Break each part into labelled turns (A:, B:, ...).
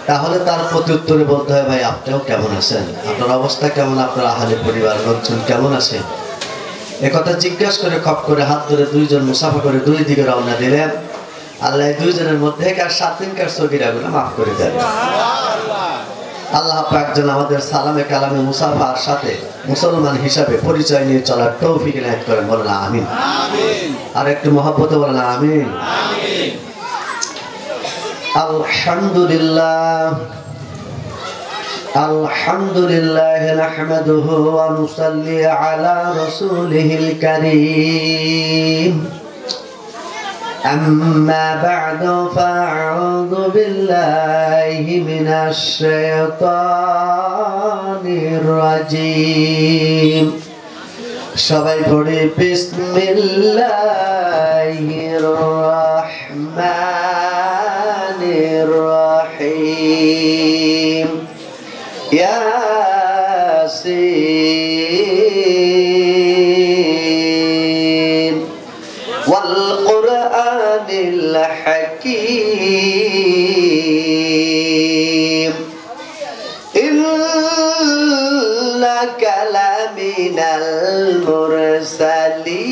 A: তাহলে তার প্রতি উত্তরে বলতে হয়, ভাই আপনিও কেমন আছেন, আপনার অবস্থা কেমন, আপনার আহলে পরিবার লোকজন কেমন আছে। একথা জিজ্ঞাসা করে খপ করে হাত ধরে দুইজন মুসাফা করে দুই দিকে রওনা দিলেন। আল্লাহ দুইজনের মধ্যে কার 7 দিনকার সগীরাগুলো মাফ করে দেন। আল্লাহ পাক যেন আমাদের সালামে কালামে মুসাফার সাথে মুসলমান হিসাবে পরিচয় নিয়ে চলার তৌফিক এনায়েত করেন, বলেন আমিন। আর একটু মহব্বতে বলেন আমিন। আলহামদুলিল্লাহ আলহামদুলিল্লাহ নাহমাদুহু ওয়া নুসাল্লি আলা রাসূলিহিল কারীম। أما بعد فأعوذ بالله من الشيطان الرجيم সবাই পড়ে বিসমিল্লাহির রহমানির রহিম। ইয়াসিন ওয়াল কুরআনিল হাকীম ইন্নাকা লামিনাল মুরসালিন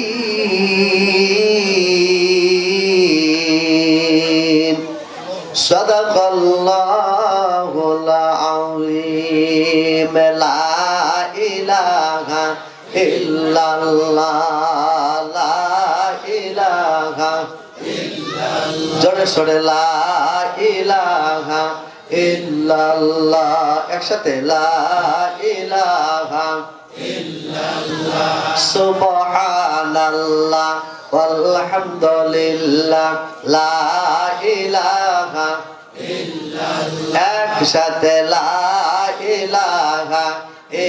A: সাদাকাল্লাহুল আযীম। লা ইলাহা ইল্লাল্লাহ লা ইলাহা ইল্লাল্লাহ। জোরে সোরে লা ইলাহা ইল্লাল্লাহ, একসাথে লা ইলাহা ইল্লাল্লাহ। সুবহানাল্লাহ ওয়ালহামদুলিল্লাহ লা ইলাহা ইল্লাল্লাহ, একসাথে লা ইলাহা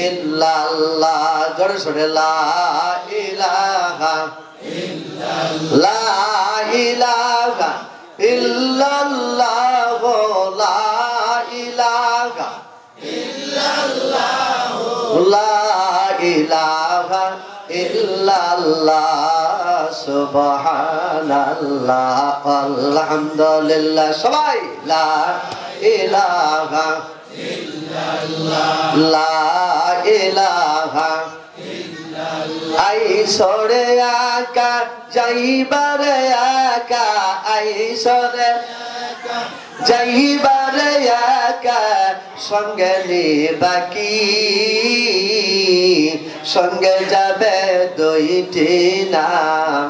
A: ইল্লাল্লাহ। জোরে সোরে লা ইলাহা ইল্লাল্লাহ লা ইলাহা ইল্লাল্লাহ লা ইলাহা ইল্লাল্লাহ লা ইলাহা ইল্লাল্লাহ। সুবহানাল্লাহ আলহামদুলিল্লাহ, সবাই লা ইলাহা ইল্লাল্লাহ লা ইলাহা ইল্লাল্লাহ। আই সরে আকা যাইবারে আকা, আই সরে যাইবারে আকা, সঙ্গে নিবাকি সঙ্গে যাবে দুইটি নাম,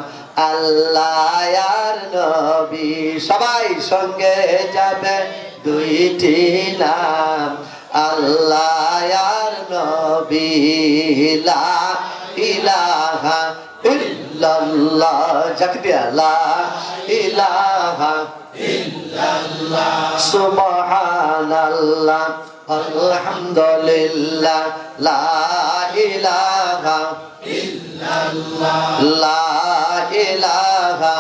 A: আল্লাহ আর নবী। সবাই সঙ্গে যাবে দুইটি নাম, আল্লাহ আর নবী। লা ইলাহা ইল্লাল্লাহ, জাকিয়া লা ইলাহা ইল্লাল্লাহ। সুবহানাল্লাহ আলহামদুলিল্লাহ লা ইলাহা ইল্লাল্লাহ লা ইলাহা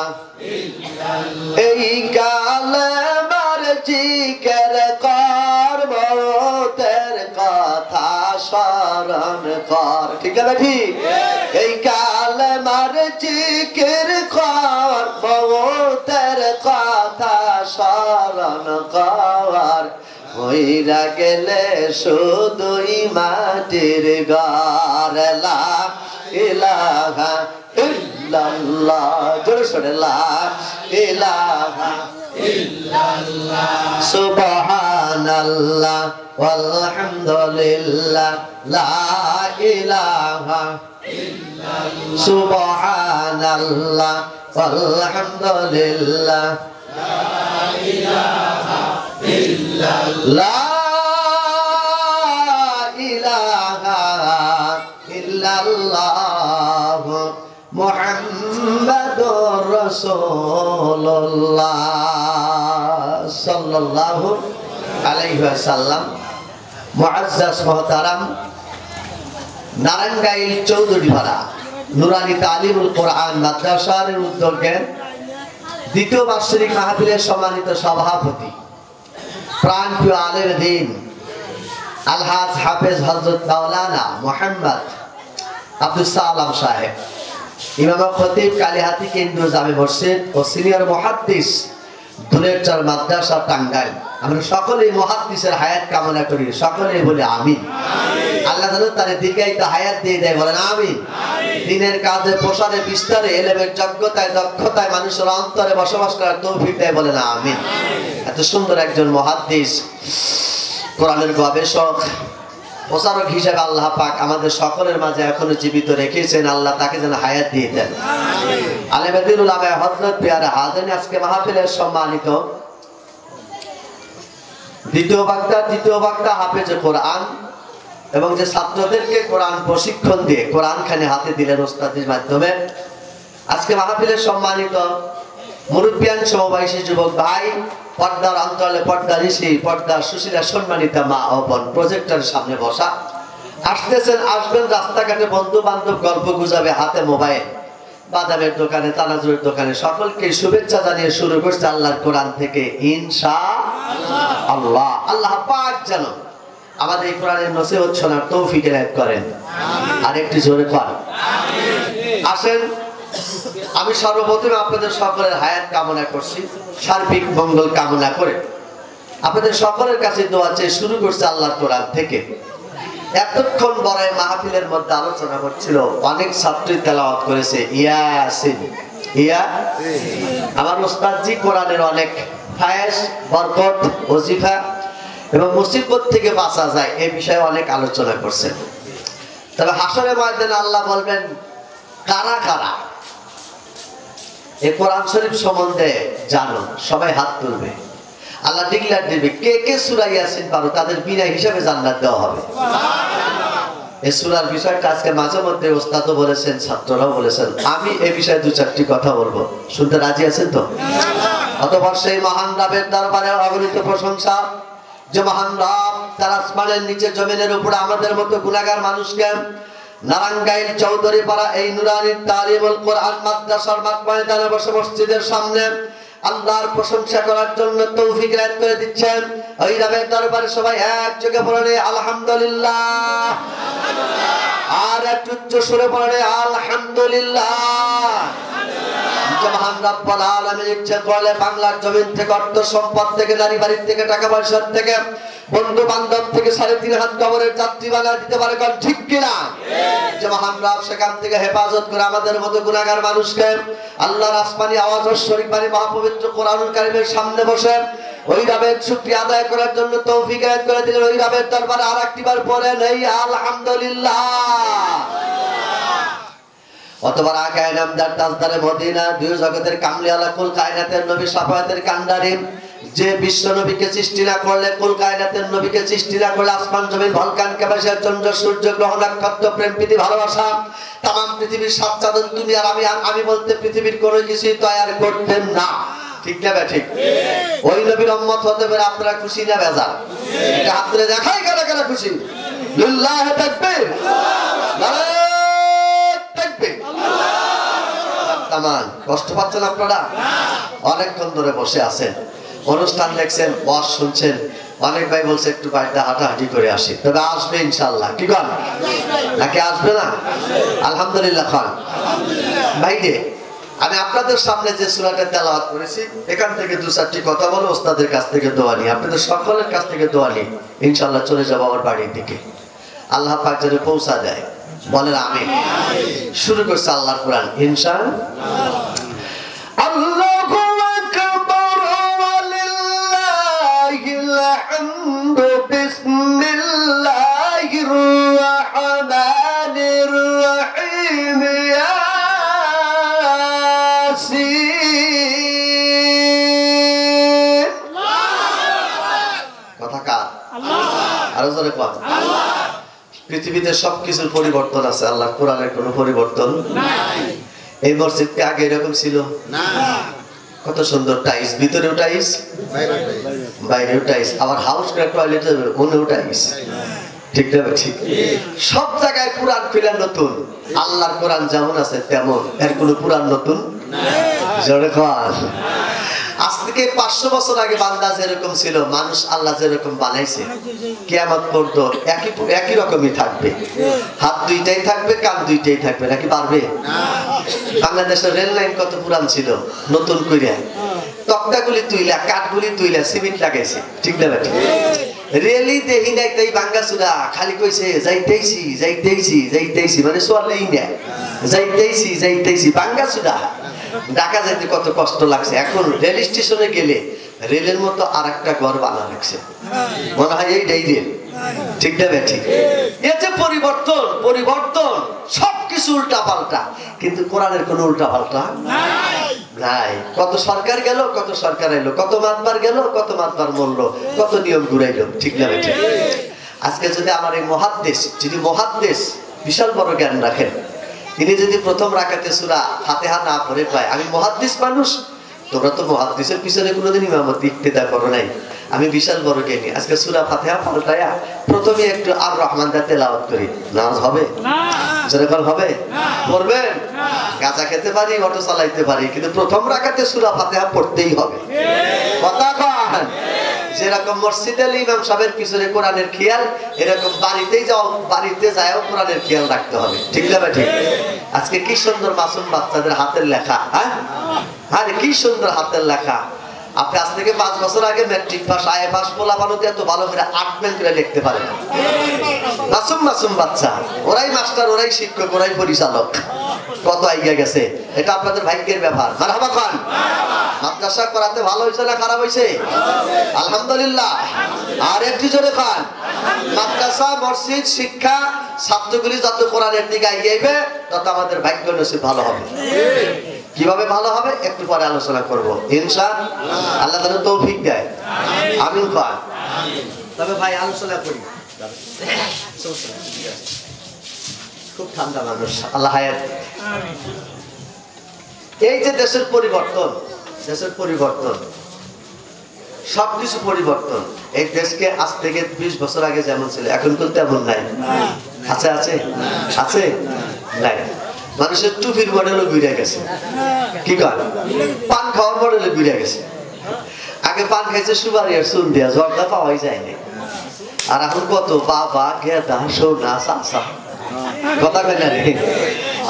A: ইল্লাল্লাহ। এই কালেমার জিকির কর, মওতের কথা স্মরণ কর, ঠিক আছে ঠিক? এই কালেমার জিকির কর, মওতের কথা স্মরণ কর, হইরা গেলে শুধুই মাটির ঘর। লা ইলাহা ইল্লাল্লাহ, জোরে সোরে লা ইলাহা ইল্লাল্লাহ। সুবহানাল্লাহ ওয়ালহামদুলিল্লাহ লা ইলাহা ইল্লাল্লাহ। সুবহানাল্লাহ ওয়ালহামদুলিল্লাহ লা ইলাহা ইল্লাল্লাহ ইলাহা ইল্লাল্লাহ মুহাম্মাদুর রাসূলুল্লাহ সাল্লাল্লাহু আলাইহি ওয়াসাল্লাম। মুআজ্জাজ মুহতারাম, নারায়ণগাঁইল চৌধুরীপাড়া নুরানি তালিমুল কোরআন মাদ্রাসার উদ্যোগে দ্বিতীয় বার্ষিক মাহফিলের সম্মানিত সভাপতি প্রাণপ্রিয় আলেম দ্বীন আলহাজ হাফেজ হযরত মাওলানা মুহাম্মদ আব্দুল সালাম সাহেব, ইমাম খতিব কালিহাতি কেন্দ্রীয় জামে মসজিদ ও সিনিয়র মুহাদ্দিস দুলেরচর মাদ্রাসা টাঙ্গাইল। আমরা সকলেই মুহাদ্দিসের হায়াত কামনা করি, সকলেই বলি আমিন। আল্লাহ যেন তার দীর্ঘায়িত হায়াত দিয়ে দেয়, বলেন আমিন। দিনের কাজে প্রসারে বিস্তারে এলেমের যোগ্যতায় দক্ষতায় মানুষের অন্তরে বসবাস করার তৌফিক দেয়, বলেন আমিন। এত সুন্দর একজন মুহাদ্দিস, কোরআনের গবেষক, প্রচারক হিসেবে আল্লাহ পাক আমাদের সকলের মাঝে এখনো জীবিত রেখেছেন। আল্লাহ তাকে যেন হায়াত দিয়ে দেন। আলেমে দিন উলামায়ে হযরত পেয়ারে হাজিরিন, আজকে মাহফিলের সম্মানিত দ্বিতীয় বক্তা হাফেজে কোরআন এবং যে ছাত্রদেরকে কোরআন প্রশিক্ষণ দিয়ে কোরআন খানে হাতে দিলেন ওস্তাদের মাধ্যমে, আজকে মাহফিলের সম্মানিত মুরব্বিয়ান সমবয়সী যুবক ভাই, পর্দার অন্তরালে পর্দা ঋষি, পর্দার সুশীলা সম্মানিতা মা ও বোন, প্রজেক্টরের সামনে বসা, আসতেছেন আসবেন, রাস্তাঘাটে বন্ধু বান্ধব গল্প গুজাবে, হাতে মোবাইল, বাদামের দোকানে, তানাজুরের দোকানে, সকলকে শুভেচ্ছা জানিয়ে শুরু করছে আল্লাহর কোরআন থেকে ইনশাআল্লাহ। আল্লাহ পাক যেন আমাদের এই কোরআনের নসিহত শোনার তৌফিক এনায়েত করেন। আর একটু জোরে করেন আসেন। আমি সর্বপ্রথমে আপনাদের সকলের হায়াত কামনা করছি, সার্বিক মঙ্গল কামনা করে আপনাদের সকলের কাছে দোয়া চেয়ে শুরু করছে আল্লাহর কোরআন থেকে। এতক্ষণ বড় মাহফিলের মধ্যে আলোচনা হচ্ছিল, অনেক ছাত্রী তেলাওয়াত করেছে ইয়াসিন। আমার ওস্তাদজি কোরআনের অনেক ফায়েজ, বরকত, ওজিফা এবং মুসিবত থেকে বাঁচা যায় এই বিষয়ে অনেক আলোচনা করছেন। তবে হাসরের ময়দানে আল্লাহ বলবেন কারা কারা এই কোরআন শরীফ সম্বন্ধে জানো, সবাই হাত তুলবে। আল্লাহ ডিক্লেয়ার দিবে কে কে সূরা ইয়াসিন পারো, তাদের বিনা হিসাবে জান্নাত দেওয়া হবে। এই সূরার বিষয়টা আজকে মাঝে মধ্যে ওস্তাদও বলেছেন, ছাত্ররাও বলেছেন। আমি এই বিষয়ে দু চারটি কথা বলবো, শুনতে রাজি আছেন তো? অতঃপর সেই মহান রবের দরবারে অগণিত প্রশংসা, যে মহান রব তার আসমানের নিচে জমিনের উপরে আমাদের মতো গুনাহগার মানুষকে নারাঙ্গাইল চৌধুরী পাড়া এই নুরানি তালিমুল কোরআন মাদ্রাসার মাঠ ময়দানে বসে মসজিদের সামনে আল্লাহর প্রশংসা করার জন্য তৌফিক এনায়েত করে দিচ্ছেন। ওই রবের দরবারে সবাই একযোগে বলে আলহামদুলিল্লাহ, আর একটু উচ্চ সুরে বলে আলহামদুলিল্লাহ। মহান রব্বুল আলামিন ইচ্ছে করলে বাংলার জমিন থেকে, অর্থ সম্পদ থেকে, নারী বাড়ির থেকে, টাকা পয়সা থেকে, বন্ধু বান্ধব থেকে 3.5 হাত কবরের যাত্রী বানা দিতে পারে, কারণ ঠিক কিনা? যে মহান রব সেখান থেকে হেফাজত করে আমাদের মতো গুনাহগার মানুষকে আল্লাহর আসমানি আওয়াজ ও শরীফ বাণী মহাপবিত্র কোরআনুল কারীমের সামনে বসে ওই রবের শুকরিয়া আদায় করার জন্য তৌফিক এনায়েত করে দিলেন। ওই রবের দরবারে আরেকটি বার পড়েন এই আলহামদুলিল্লাহ। অতবার আকায় নামদার তাজদারে মদিনা, দুই জগতের কামলিওয়ালা, কুল কায়নাতের নবী, শাফায়াতের কান্ডারি, যে বিশ্ব নবীকে সৃষ্টি না করলে, কুল কায়নাতের নবীকে সৃষ্টি না করলে আসমান জমিন ভলকান কেবাসা চন্দ্র সূর্য গ্রহ নক্ষত্র প্রেম প্রীতি ভালোবাসা তামাম পৃথিবীর সাত চাঁদন তুমি আর আমি বলতে পৃথিবীর কোনো কিছুই তৈরি করতেন না। ঠিক না ঠিক? ওই নবীর উম্মত হতে পারে আপনারা খুশি না বেজার? এটা হাত তুলে দেখাই কারা কারা খুশি। লিল্লাহি তাকবীর, কষ্ট পাচ্ছেন আপনারা? অনেকক্ষণ ধরে বসে আছেন, অনুষ্ঠান দেখছেন, ওয়াজ শুনছেন। অনেক ভাই বলছে একটু বাড়িতে হাঁটাহাঁটি করে আসি, তবে আসবে ইনশাআল্লাহ। কি কন নাকি আসবে না? আলহামদুলিল্লাহ খান ভাইরে, আমি আপনাদের সামনে যে সূরাটা তেলাওয়াত করেছি এখান থেকে দু চারটি কথা বলে ওস্তাদের কাছ থেকে দোয়া নিই, আপনাদের সকলের কাছ থেকে দোয়া নিই, ইনশাআল্লাহ চলে যাবো আমার বাড়ির দিকে। আল্লাহ পাক যেন পৌঁছা দেয়, বলেন আমিন। শুরু করছে আল্লাহর কোরআন ইনশাআল্লাহ। আল্লাহু আকবার ওয়ালিল্লাহিল হামদু, বিসমিল্লাহির রাহমানির রাহিম, ইয়াসিন। কথা কার? আল্লাহ। আরো জোরে কোন? আল্লাহ। পৃথিবীতে সবকিছুর পরিবর্তন আছে, আল্লাহর কোরআনের কোনো পরিবর্তন নাই। এই মসজিদকে আগে এরকম ছিল না? কত সুন্দর টাইলস, ভিতরেও টাইলস, বাইরেও টাইলস, আবার হাউস টয়লেটের মনেও টাইলস। ঠিক না ঠিক? সব জায়গায় কোরআন খুলে নতুন। আল্লাহর কোরআন যেমন আছে তেমন, এর কোনো কোরআন নতুন নাই। জোরে খান। আজ থেকে 500 বছর আগে বান্দা যেরকম ছিল, মানুষ আল্লাহ যেরকম বানাইছে কিয়ামত পর্যন্ত একই রকমই থাকবে। হাত দুইটাই থাকবে, কান দুইটাই থাকবে, নাকি পারবে? বাংলাদেশের রেল লাইন কত পুরান ছিল, নতুন করে তক্তাগুলি তুইলা কাঠগুলি তুইলা সিমেন্ট লাগাইছে ঠিক না বেটি রেলি দেহি নাই তাই বাঙ্গাসুরা খালি কইছে যাইতেইছি যাইতেইছি যাইতেইছি মানে চলেই না যাইতেইছি বাঙ্গাসুরা ঢাকা যাইতে কত কষ্ট লাগছে এখন রেল স্টেশনে গেলে রেলের মতো আরেকটা ঘর বানা লাগছে মনে হয় এইটাই রেল ঠিক না বেটি এই যে পরিবর্তন পরিবর্তন সবকিছু উল্টা পাল্টা কিন্তু কোরআনের কোনো উল্টা পাল্টা নাই কত সরকার গেল কত সরকার এলো কত মাতবার গেল কত মাতবার মরলো কত নিয়ম ঘুরাইলো ঠিক না বেটি আজকে যদি আমার এই মহাদ্দেশ যদি মহাদ্দেশ বিশাল বড় জ্ঞান রাখেন তিনি যদি প্রথম রাকাতে সূরা ফাতিহা না পড়ে পায় আমি মুহাদ্দিস মানুষ তোমরা তো মুহাদ্দিসের পিছনে কোনোদিন ইমামতি ইক্তেদা করো নাই আমি বিশাল বড় জ্ঞানী আজকে সূরা ফাতিহা পাল্টায়া প্রথমে একটু আর রহমান দা তেলাওয়াত করি নামাজ হবে না যেরকম হবে পড়বেন গাঁজা খেতে পারি অটো চালাইতে পারি কিন্তু প্রথম রাকাতে সূরা ফাতিহা পড়তেই হবে কথা কন যেরকম মসজিদে ইমাম সাহেবের পিছনে কোরআনের খেয়াল এরকম বাড়িতেই যাও বাড়িতে যাও কোরআনের খেয়াল রাখতে হবে ঠিক না ঠিক আজকে কি সুন্দর মাসুম বাচ্চাদের হাতের লেখা হ্যাঁ আরে কি সুন্দর হাতের লেখা আপনি আজ থেকে 5 বছর আগে ম্যাট্রিক পাস আইএ পাস পোলা বানুতে এত ভালো করে 8 ম্যান করে লিখতে পারে না মাসুম মাসুম বাচ্চা ওরাই মাস্টার ওরাই শিক্ষক ওরাই পরিচালক কত আইয়া গেছে এটা আপনাদের ভাগ্যের ব্যাপার মারহাবা খান মাদ্রাসা করাতে ভালো হইছে না খারাপ হইছে আলহামদুলিল্লাহ আর একটু জোরে খান মাদ্রাসা মসজিদ শিক্ষা ছাত্রগুলি যত কোরআনের দিকে এগিয়েবে তত আমাদের ভাগ্য নসিব ভালো হবে কিভাবে ভালো হবে একটু পরে আলোচনা করব ইনশাআল্লাহ আল্লাহ যেন তৌফিক দেয় আমিন খান তবে ভাই আলোচনা করি খুব ঠান্ডা মানুষ আল্লাহ হায়াত এই যে দেশের পরিবর্তন সবকিছু পরিবর্তন এই দেশকে আজ থেকে 20 বছর আগে যেমন ছিল এখন তো তেমন নাই আছে আছে আছে নাই মানুষের টুপির মডেলও ঘুরে গেছে কি কর পান খাওয়ার মডেলও ঘুরে গেছে আগে পান খাইছে সুপারি আর চুন দিয়া জর্দা পাওয়াই যায়নি আর এখন কত বাবা গেদা সোনা চাচা কথা কই না রে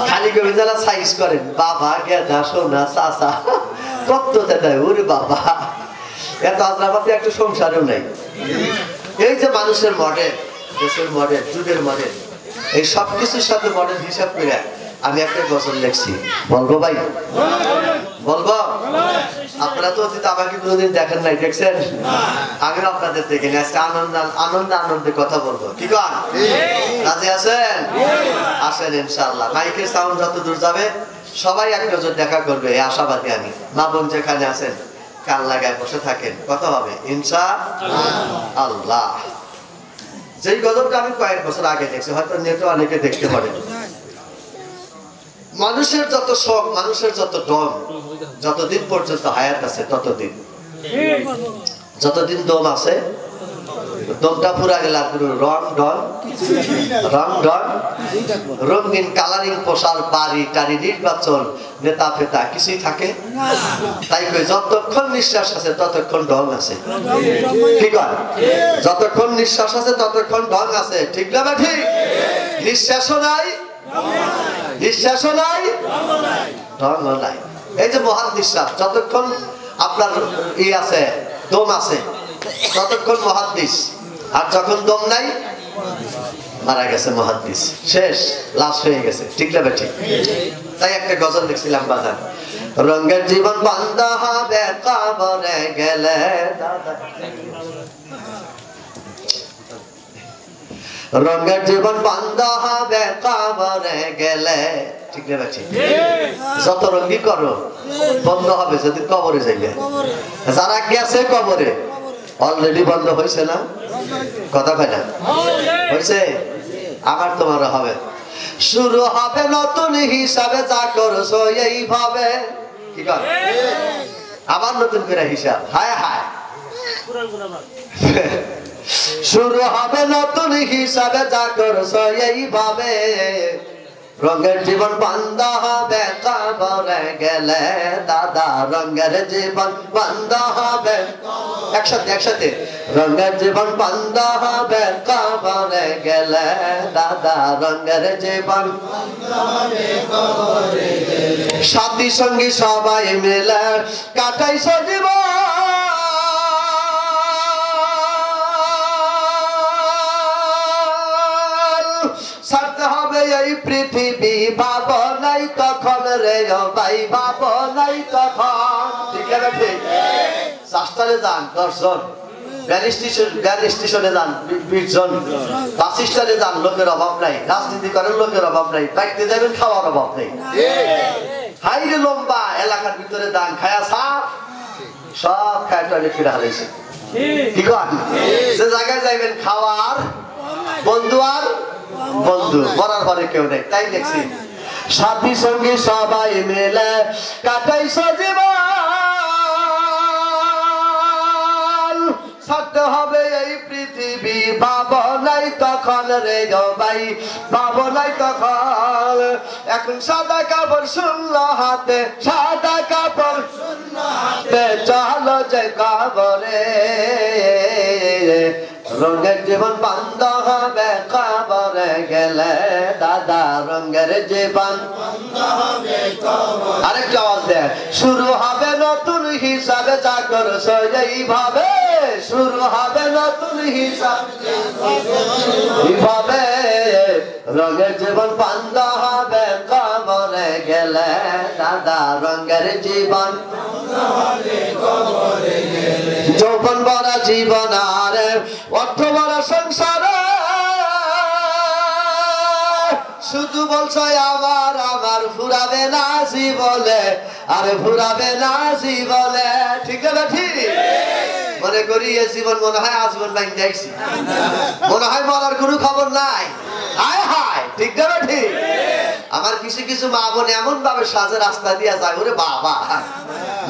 A: খালি কবি যারা সাইজ করেন বাবা গেদা সোনা চাচা কত দাদা ওরে বাবা এত আজরাপাতি একটা সংসারেও নাই এই যে মানুষের মডেল দেশের মডেল যুগের মডেল এই সবকিছুর সাথে মডেল হিসাব করে আমি একটা গজল লিখছি বলবো ভাই বলবো আপনারা তো অতীত আমাকে কোনোদিন দেখেন নাই দেখছেন আমি আপনাদের দেখে আজকে আনন্দে কথা বলবো কি কন রাজি আছেন আসেন ইনশাআল্লাহ মাইকের সাউন্ড যত দূর যাবে সবাই এক নজর দেখা করবে এই আশাবাদী আমি মা বোন যেখানে আছেন কান লাগায় বসে থাকেন কথা হবে ইনশাআল্লাহ যেই গজলটা আমি কয়েক বছর আগে দেখছি হয়তো নেটে অনেকে দেখতে পারেন মানুষের যত শখ মানুষের যত দম যতদিন পর্যন্ত হায়াত আছে ততদিন যতদিন দম আছে দমটা পুরা গেলে আর রং রঙিন কালারিং পোশাক বাড়ি টাড়ি নির্বাচন নেতা ফেতা কিছুই থাকে তাই কই যতক্ষণ নিঃশ্বাস আছে ততক্ষণ ঢং আছে ঠিক আছে যতক্ষণ নিঃশ্বাস আছে ততক্ষণ ঢং আছে ঠিক না ঠিক নিঃশ্বাসও নাই ঢং নাই এই যে মহান নিঃশ্বাস যতক্ষণ আপনার আছে দম আছে ততক্ষণ মহাদ্দিস আর যখন দম নাই মারা গেছে মহাদ্দিস শেষ লাশ হয়ে গেছে ঠিক না ঠিক তাই একটা গজল লিখছিলাম বাজান রঙের জীবন বান্দা হবে কবরে গেলে রঙের জীবন বান্দা হবে কবরে গেলে ঠিক না ঠিক যত রঙই করো বন্ধ হবে যদি কবরে যাইলে যারা গেছে কবরে অলরেডি বন্ধ হয়েছে না কথা কয় না হয়েছে আমার তোমার হবে শুরু হবে নতুন হিসাবে যা করছো এইভাবে কি কর আবার নতুন করে হিসাব হায় হায় শুরু হবে নতুন হিসাবে যা করছো এইভাবে রঙের জীবন বন্ধ হবে কবরে গেলে দাদা, রঙের জীবন বন্ধ হবে, একসাথে একসাথে, রঙের জীবন বন্ধ হবে কবরে গেলে দাদা, রঙের জীবন সাথী সঙ্গী সবাই মিলে কাটাইছ জীবন, ছাড়তে হবে এই পৃথিবী, ভাবনাই তখন রে ভাই, ভাবনাই তখন। ঠিক আছে, ঠিক চাষটারে যান 10 জন, রেল স্টেশনে যান 20 জন, বাস স্ট্যান্ডে যান, লোকের অভাব নাই, রাজনীতি করেন লোকের অভাব নাই, বাইকতে যাবেন খাওয়ার অভাব নেই। হাইরে লম্বা এলাকার ভিতরে দান খায়া সাপ সব খায় টয়লেট ফিরে হারাইছে। কি কন? যে জায়গায় যাইবেন খাওয়ার বন্ধু আর বন্ধু, মরার পরে কেউ নেই। তাই দেখছি সাথী সঙ্গী সবাই মিলে কাটাইছ জীবন, ছাড়তে হবে এই পৃথিবী, ভাবনাই তখন রে ভাই, ভাবনাই তখন। এখন সাদা কাপড় শূন্য হাতে, সাদা কাপড় শূন্য হাতে, চলো যে কবরে, রঙের জীবন বন্ধ হবে কবরে গেলে দাদা, রঙের জীবন বন্ধ হবে কবরে। আরেকটা আওয়াজ দেন, শুরু হবে নতুন হিসাবে, যা করছো এইভাবে, শুরু হবে নতুন হিসাব এইভাবে, রঙের জীবন বন্ধ হবে কবরে গেলে দাদা, রঙের জীবন বন্ধ হবে কবরে গেলে। যৌবন ভরা জীবন আর অর্থ ভরা সংসার, শুধু বলছো আমার আমার, ফুরাবে না জীবনে, আরে ফুরাবে না জীবনে। ঠিক না ঠিক? মনে করি এ জীবন মনে হয় আজীবন বাইন যাইছি, মনে হয় মরার কোনো খবর নাই। হায় হায়, ঠিক না ঠিক? আমার কিছু কিছু মা বোন এমন ভাবে সাজে রাস্তা দিয়া যায়, ওরে বাবা,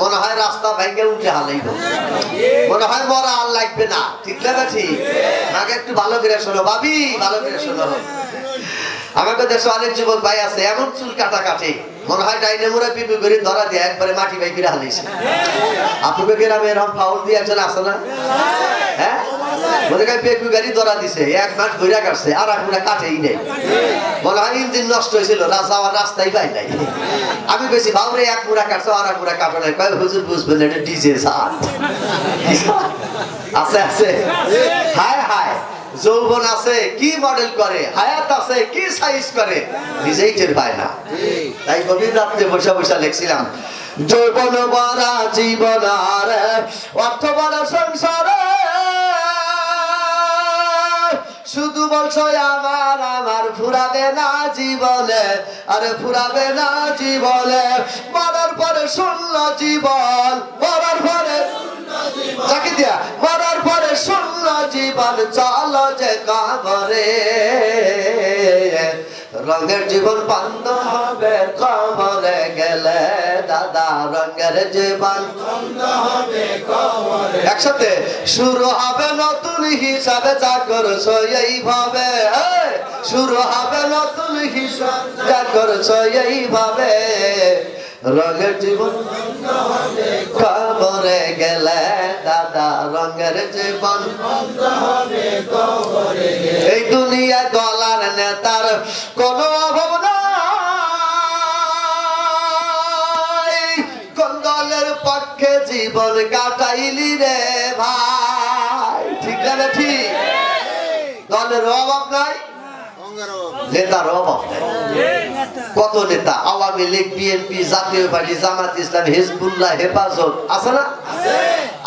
A: মনে হয় রাস্তা ভাইকে উঠে হালাইব, মনে হয় মরা আর লাগবে না। ঠিক না ঠিক? আগে একটু ভালো করে শোনো ভাবি, ভালো করে শোনো। আমাকে দেশে অনেক যুবক ভাই আছে এমন চুল কাটা কাটে, মনে হয় ডাইনে মুড়া পিপি করে ধরা দিয়ে একবারে মাটি ভাই করে হালাইছে। আপনাদের গ্রামে এরকম ফাউল দিয়ে একজন আছে না? হ্যাঁ, মনে হয় পেপি গাড়ি ধরা দিছে, 1 মাস ঘুরে কাটছে, আর আপনারা কাটেই নেই, মনে হয় ইঞ্জিন নষ্ট হয়েছিল, যাওয়ার রাস্তাই পাই নাই। আমি বেশি ভাবরে 1 মুড়া কাটছে, আর 1 মুড়া কাটো নাই, কয় হুজুর বুঝবেন এটা ডিজে সাত আছে আছে। হায় হায়, যৌবন আছে কি মডেল করে, হায়াত আছে কি সাইজ করে, নিজেই টের পায় না। তাই গভীর রাত্রে বসে বসে লিখছিলাম, যৌবন ভরা জীবন আর অর্থ ভরা সংসার, শুধু বলছো আমার আমার, ফুরাবে না জীবনে, আরে ফুরাবে না জীবনে, মরার পরে শূন্য জীবন, মরার পরে চাকি দিয়া, মরার পরে শূন্য জীবন, চলো যে কবরে, রঙের জীবন বন্ধ হবে কবরে গেলে দাদা, রঙের জীবন বন্ধ হবে কবরে। একসাথে, শুরু হবে নতুন হিসাবে, যা করছো এইভাবে, শুরু হবে নতুন হিসাব, যা করছো এইভাবে, রঙের জীবন বন্ধ হবে কবরে গেলে দাদা, রঙের জীবন বন্ধ হবে কবরে গেলে। এই দুনিয়া দলার নেতার কোনো অভাব নাই, কোন দলের পক্ষে জীবন কাটাইলি রে ভাই। ঠিক না ঠিক? দলের অভাব নাই, নেতার অভাব নাই। কত নেতা, আওয়ামী লীগ, বিএনপি, জাতীয় পার্টি, জামাত ইসলাম, হিজবুল্লাহ, হেফাজত আছে না?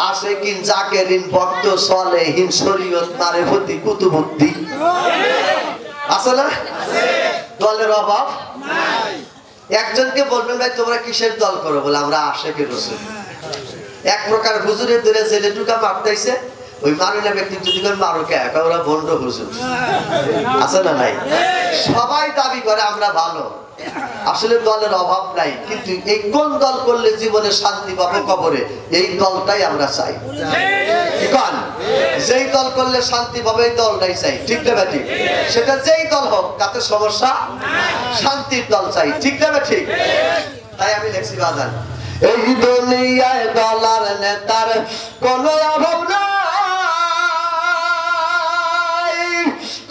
A: আছে কিন, জাকেরিন, ভক্ত, সলেহিন, শরীয়ত, মারেফতি, কুতুবুদ্দি আছে না? দলের অভাব নাই। একজনকে বলবেন ভাই তোমরা কিসের দল করো, বলে আমরা আশেকের রাসূল। এক প্রকার হুজুরের ধরে জেলে ঢুকা মারতেছে, ওই মারিনা ব্যক্তি যদি মারো কে, ওরা ভণ্ড হুজুর আছে না নাই? সবাই দাবি করে আমরা ভালো, আসলে দলের অভাব নাই, কিন্তু এই কোন দল করলে জীবনে শান্তি পাবো কবরে, এই দলটাই আমরা চাই। যেই দল করলে শান্তি পাবে এই দলটাই চাই, ঠিক না ঠিক? সেটা যেই দল হোক তাতে সমস্যা, শান্তির দল চাই, ঠিক না ঠিক? তাই আমি লেখছি বাজান, এই দুনিয়ায় দলার নেতার কোন অভাব নাই,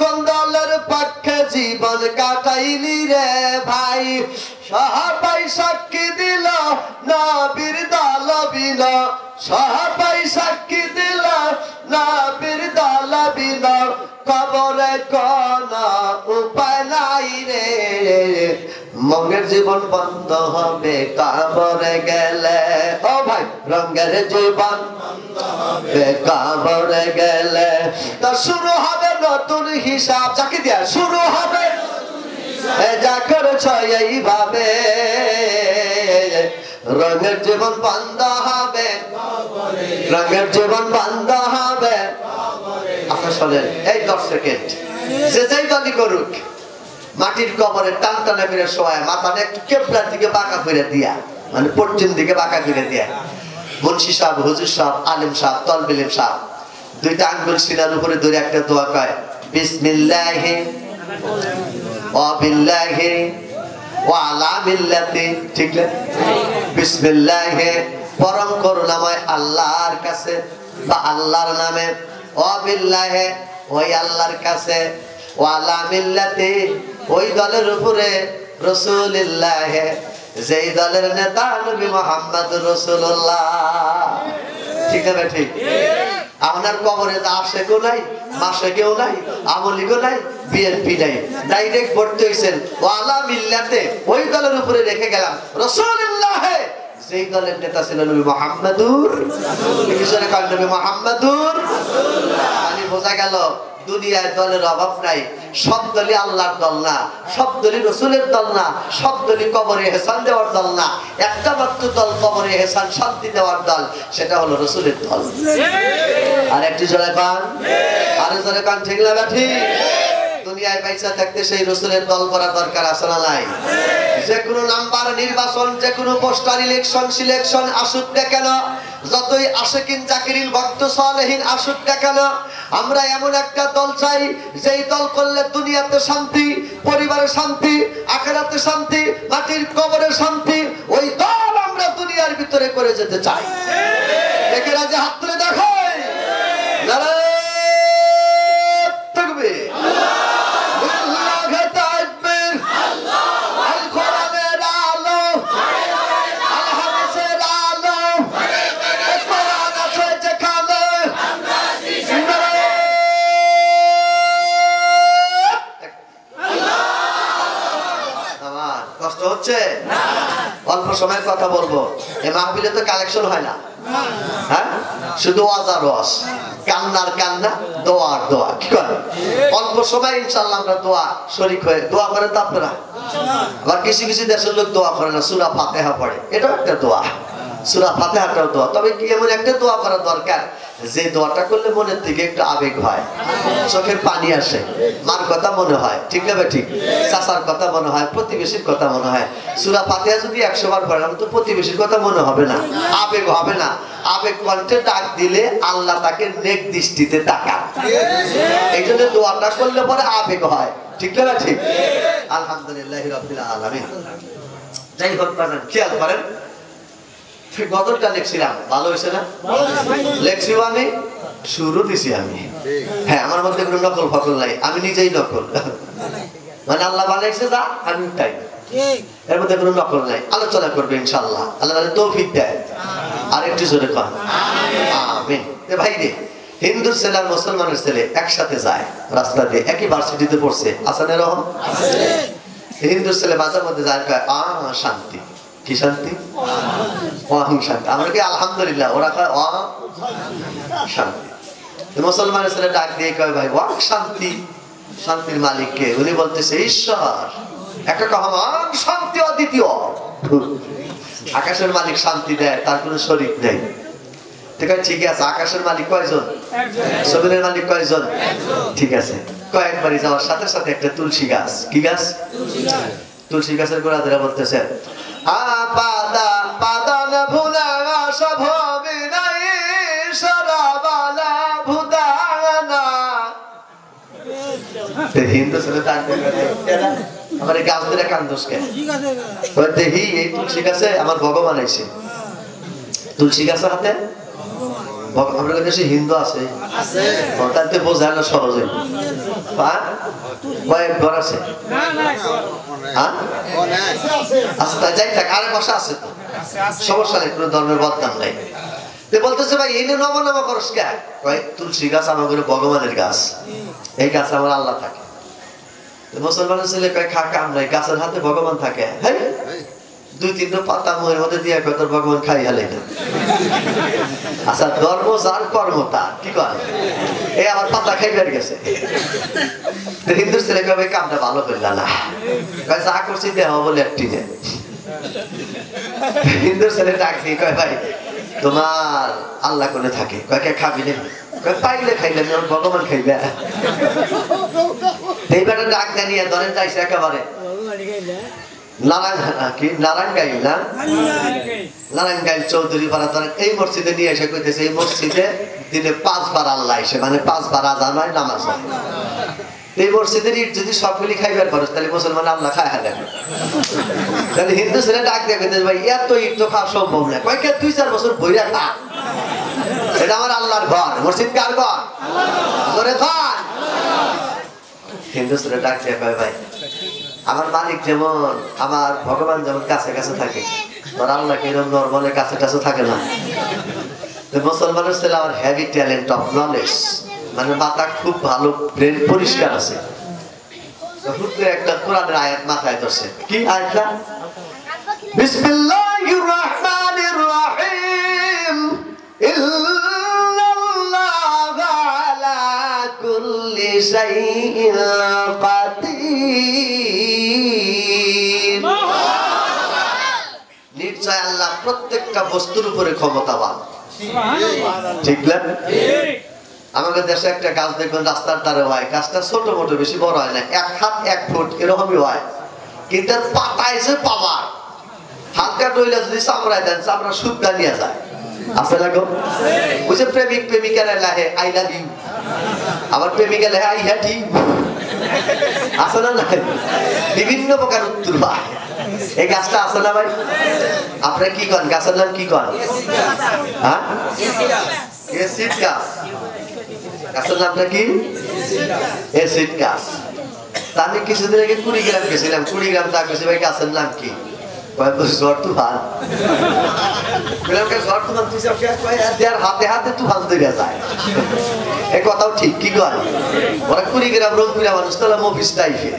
A: কোন দলের পক্ষে জীবন কাটাইলি রে ভাই, সবাই সাক্ষী দিল নবীর দল বিন, সবাই সাক্ষী দিল নবীর দল বিন, কবরে কোন উপায় নাই রে, মঙ্গের জীবন বন্ধ হবে কবরে গেলে, ও ভাই রঙের জীবন বন্ধ হবে কবরে গেলে, তো শুরু হবে নতুন হিসাব, যাকে দিয়া শুরু হবে যা করেছ এইভাবে, রঙের জীবন বন্ধ হবে, রঙের জীবন বন্ধ হবে। আপনার শোনেন এই 10 সেকেন্ড, যে যেই দলই করুক মাটির কবরে টান টানা করে শোয়া, মাথাটা একটু কেবলার দিকে বাঁকা করে দিয়া, মানে পশ্চিম দিকে বাঁকা করে দিয়া, মুন্সি সাহেব, হুজুর সাহেব, আলিম সাহেব, তলবিলিম সাহেব দুইটা আঙ্গুল সিনার উপরে ধরে একটা দোয়া কয়, বিসমিল্লাহি ওয়া বিল্লাহি ওয়া আলা মিল্লাতি, ঠিক না? বিসমিল্লাহি পরম করুণাময় আল্লাহর কাছে বা আল্লাহর নামে, ওয়া বিল্লাহি ওই আল্লাহর কাছে, ওয়া আলা মিল্লাতি ওই দলের উপরে, রাসূলুল্লাহ যেই দলের নেতা নবী মুহাম্মদুর রাসূলুল্লাহ, ঠিক না ঠিক? আপনার কবরে আশেকও নাই, মাশেকেও নাই, আমলিগও নাই, বিএনপি নাই, ডাইরেক্ট ভর্তি হইছেন ওয়ালা মিল্লাতে ওই দলের উপরে রেখে গেলাম রাসূলুল্লাহ যেই দলের নেতা ছিল নবী মুহাম্মদুর রাসূলুল্লাহ, নবী মুহাম্মদুর রাসূলুল্লাহ। মানে বোঝা গেল দুনিয়ায় দলের অভাব নাই, সব দলই আল্লাহর দল না, সব দলই রসুলের দল না, সব দলই কবরে হেসান দেওয়ার দল না, একটা মাত্র দল কবরে হেসান শান্তি দেওয়ার দল, সেটা হলো রসুলের দল। আর একটি জোরে পান, আরে জোরে পান, ঠিক না ঠিক? দুনিয়ায় পয়সা থাকতে সেই রসুলের দল করা দরকার আছে না নাই? যে কোনো নাম্বার নির্বাচন, যে কোনো পোস্টার ইলেকশন সিলেকশন আসুক না কেন, যতই আশিকিন জাকিরিন ভক্ত সালেহিন আসুক না কেন, আমরা এমন একটা দল চাই যেই দল করলে দুনিয়াতে শান্তি, পরিবারে শান্তি, আখিরাতে শান্তি, মাটির কবরে শান্তি, ওই দল আমরা দুনিয়ার ভিতরে করে যেতে চাই। একেরা যে হাত তুলে দেখায় নারায়ে তাকবীর, আল্লাহু তাকবীর, আল কোরআনের আলো, আল হাদিসের আলো, কোরআন আছে যেখানে কষ্ট হচ্ছে, অল্প সময়ের কথা বলবো। এই মাহফিলে তো কালেকশন হয় না, হ্যাঁ, শুধু ওয়াজ আর ওয়াজ, কান্নার কান্না, দোয়ার দোয়া, কি করে অল্প সময় ইনশাআল্লাহ আমরা দোয়া শরীক হয়ে দোয়া করেন তো আপনারা। আবার কিছু কিছু দেশের লোক দোয়া করে না, সূরা ফাতিহা পড়ে, এটাও একটা দোয়া, সূরা ফাতিহাটাও দোয়া। তবে কি এমন একটা দোয়া করা দরকার যে দোয়াটা করলে মনের থেকে একটু আবেগ হয়, চোখের পানি আসে, মার কথা মনে হয়, ঠিক না ঠিক? চাচার কথা মনে হয়, প্রতিবেশীর কথা মনে হয়। সূরা ফাতিহা যদি 100 বার পড়েন তো প্রতিবেশীর কথা মনে হবে না, আবেগ হবে না। আবেগ কণ্ঠে ডাক দিলে আল্লাহ তাকে নেক দৃষ্টিতে তাকান, এই জন্য দোয়াটা করলে পরে আবেগ হয়, ঠিক না ঠিক? আলহামদুলিল্লাহি রাব্বিল আলামিন। যাই হোক বাজান, খেয়াল করেন গদরটা লিখছিলাম, ভালো হয়েছে না? লেখছি আমি শুরু দিছি আমি, হ্যাঁ, আমার মধ্যে কোনো নকল ফকল নাই, আমি নিজেই নকল, মানে আল্লাহ বানাইছে যা আমি তাই, এর মধ্যে কোনো নকল নাই। আলোচনা করবে ইনশাআল্লাহ, আল্লাহ তাআলা তৌফিক দেয়। আর একটু জোরে কর আমিন। ভাই রে, হিন্দুর ছেলে আর মুসলমানের ছেলে একসাথে যায় রাস্তা দিয়ে, একই ভার্সিটিতে পড়ছে, আছে না এরকম? হিন্দুর ছেলে বাজার মধ্যে যায়, কয় শান্তি, কি শান্তি? শান্তি। আমরা কি আলহামদুলিল্লাহ, ওরা কয় শান্তি। মুসলমানের ছেলে ডাক দিয়ে কয়, ভাই ওয়াক শান্তি, শান্তির মালিক কে? উনি বলতেছে ঈশ্বর। একটা কহমান শান্তি অদ্বিতীয়, আকাশের মালিক শান্তি দেয়, তার কোনো শরীক নেই। ঠিক আছে, আকাশের মালিক কয়জন? জমিনের মালিক কয়জন? ঠিক আছে, কয়েকবারই যাওয়ার সাথে সাথে একটা তুলসী গাছ, কি গাছ? তুলসী গাছের গোড়া ধরে বলতেছে, আপাদা পাদান ভুনা সভবিনাই সরাবালা ভুদা হিন্দু ছেলে আমার এই গাছ ধরে কান্দোসকে দেখি এই তুলসী গাছে আমার ভগবান আইছে তুলসী গাছের হাতে আমাদের দেশে হিন্দু আছে তাতে বোঝায় না সহজে কয়েক ঘর আছে আচ্ছা যাই থাক আরে বসা আছে তো সমস্যা নেই কোনো ধর্মের বদনাম নাই বলতেছে ভাই এই নম নম করস কে কয়েক তুলসী গাছ আমাদের ভগবানের গাছ এই গাছে আমার আল্লাহ থাকে মুসলমানের ছেলে কয়েক খা কাম নাই গাছের হাতে ভগবান থাকে হ্যাঁ 2-3টা পাতা মুখের মধ্যে দিয়ে তোর ভগবান খাই হালে না আচ্ছা ধর্ম যার কর্ম তার কি কর এই আমার পাতা খাইবার গেছে হিন্দু ছেলে কবে কামটা ভালো করল না যা করছি দেহ বলে একটি হিন্দু ছেলে ডাক দিয়ে কয় ভাই তোমার আল্লাহ কোনে থাকে কয়েকে খাবি না পাইলে খাইলে ভগবান খাইবে এইবারে ডাক জানিয়ে ধরে যাইছে একেবারে নারায়ণগাইল চৌধুরী পাড়া এই মসজিদে নিয়ে এসে কইতেছে এই মসজিদে দিনে 5 বার আল্লাহ এসে মানে 5 বার আজান হয় নামাজ হয় এই মসজিদের ইট যদি সবগুলি খাইবার পারো তাহলে মুসলমান আল্লাহ খায় হালে তাহলে হিন্দু ছেলে ডাক দিয়ে কইতেছে ভাই এত ইট তো খাওয়া সম্ভব না কয়েক 2-4 বছর বইরা খা এটা আমার আল্লাহর ঘর মসজিদ কার ঘর ধরে খান হিন্দু ছেলে ডাক দিয়ে কয় ভাই আমার মালিক যেমন আমার ভগবান যেমন কাছে কাছে থাকে তোর আল্লাহ কিরম নরমালের কাছে কাছে থাকে না মুসলমানের ছেলে আমার হেভি ট্যালেন্ট অফ নলেজ মানে মাথা খুব ভালো ব্রেন পরিষ্কার আছে একটা কোরআনের আয়াত মাথায় ধরছে কি আয়াতটা বিসমিল্লাহির রহমানির রহিম ইল্লাল্লাহু আলা কুল্লি শাইইন কাদির নিশ্চয় আল্লাহ প্রত্যেকটা বস্তুর উপরে ক্ষমতাবান ঠিক না আমাদের দেশে একটা গাছ দেখবেন রাস্তার ধারে হয় গাছটা ছোট মোটো বেশি বড় হয় না 1 হাত 1 ফুট এরকমই হয় কিন্তু পাতায় যে পাওয়ার হালকা ডইলা যদি চামড়ায় দেন চামড়া শুদ্ধা নিয়ে যায় আছে না গো ওই যে প্রেমিক প্রেমিকারা লাহে আই লাভ ইউ আবার প্রেমিকা লাহে আই হ্যাট ইউ আছে না না বিভিন্ন প্রকার উত্তর হয় এই গাছটা আছে না ভাই আপনারা কি করেন গাছের নাম কি করেন হ্যাঁ এসিড গাছ গাছের নামটা কি এসিড গাছ আমি কিছুদিন আগে 20 গ্রাম গেছিলাম 20 গ্রাম টাকা গেছি ভাই গাছের নাম কি ঝড় তুফান হাতে হাতে তুফান তৈরি যায় এই কথাও ঠিক কি কয় ওরা 20 গ্রাম রোগ করে মানুষ তাহলে মফিস টাইপে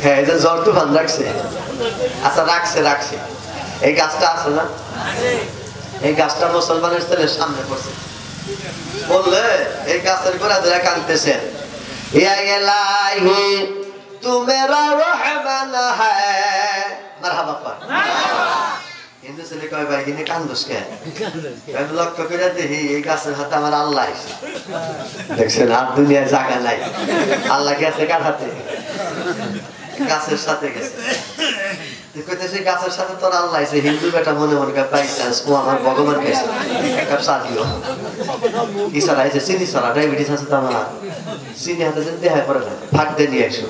A: হ্যাঁ এই যে ঝড় তুফান রাখছে আচ্ছা রাখছে এই গাছটা আছে না এই গাছটা মুসলমানের ছেলের সামনে পড়ছে বললে এই গাছের গোড়া ধরে কাঁদতেছেন ইয়া ইলাহি তু মেরা রহমান হ্যায় মারহাবা কর হিন্দু ছেলে কয় ভাই কিনে কান্দোস কে আমি লক্ষ্য করে দেখি এই গাছের হাতে আমার আল্লাহ আছে দেখছেন আর দুনিয়ায় জায়গা নাই আল্লাহ গেছে কার হাতে গাছের সাথে গেছে কইতেছে গাছের সাথে তোর আল্লাহ আছে হিন্দু বেটা মনে মনে বাই চান্স ও আমার ভগবান গেছে এক কাপ চা দিও ইসারা আছে চিনি সারা ডায়াবেটিস আছে তো আমার চিনি হাতে যেন দেখায় পড়ে না ফাঁক দিয়ে নিয়ে আসো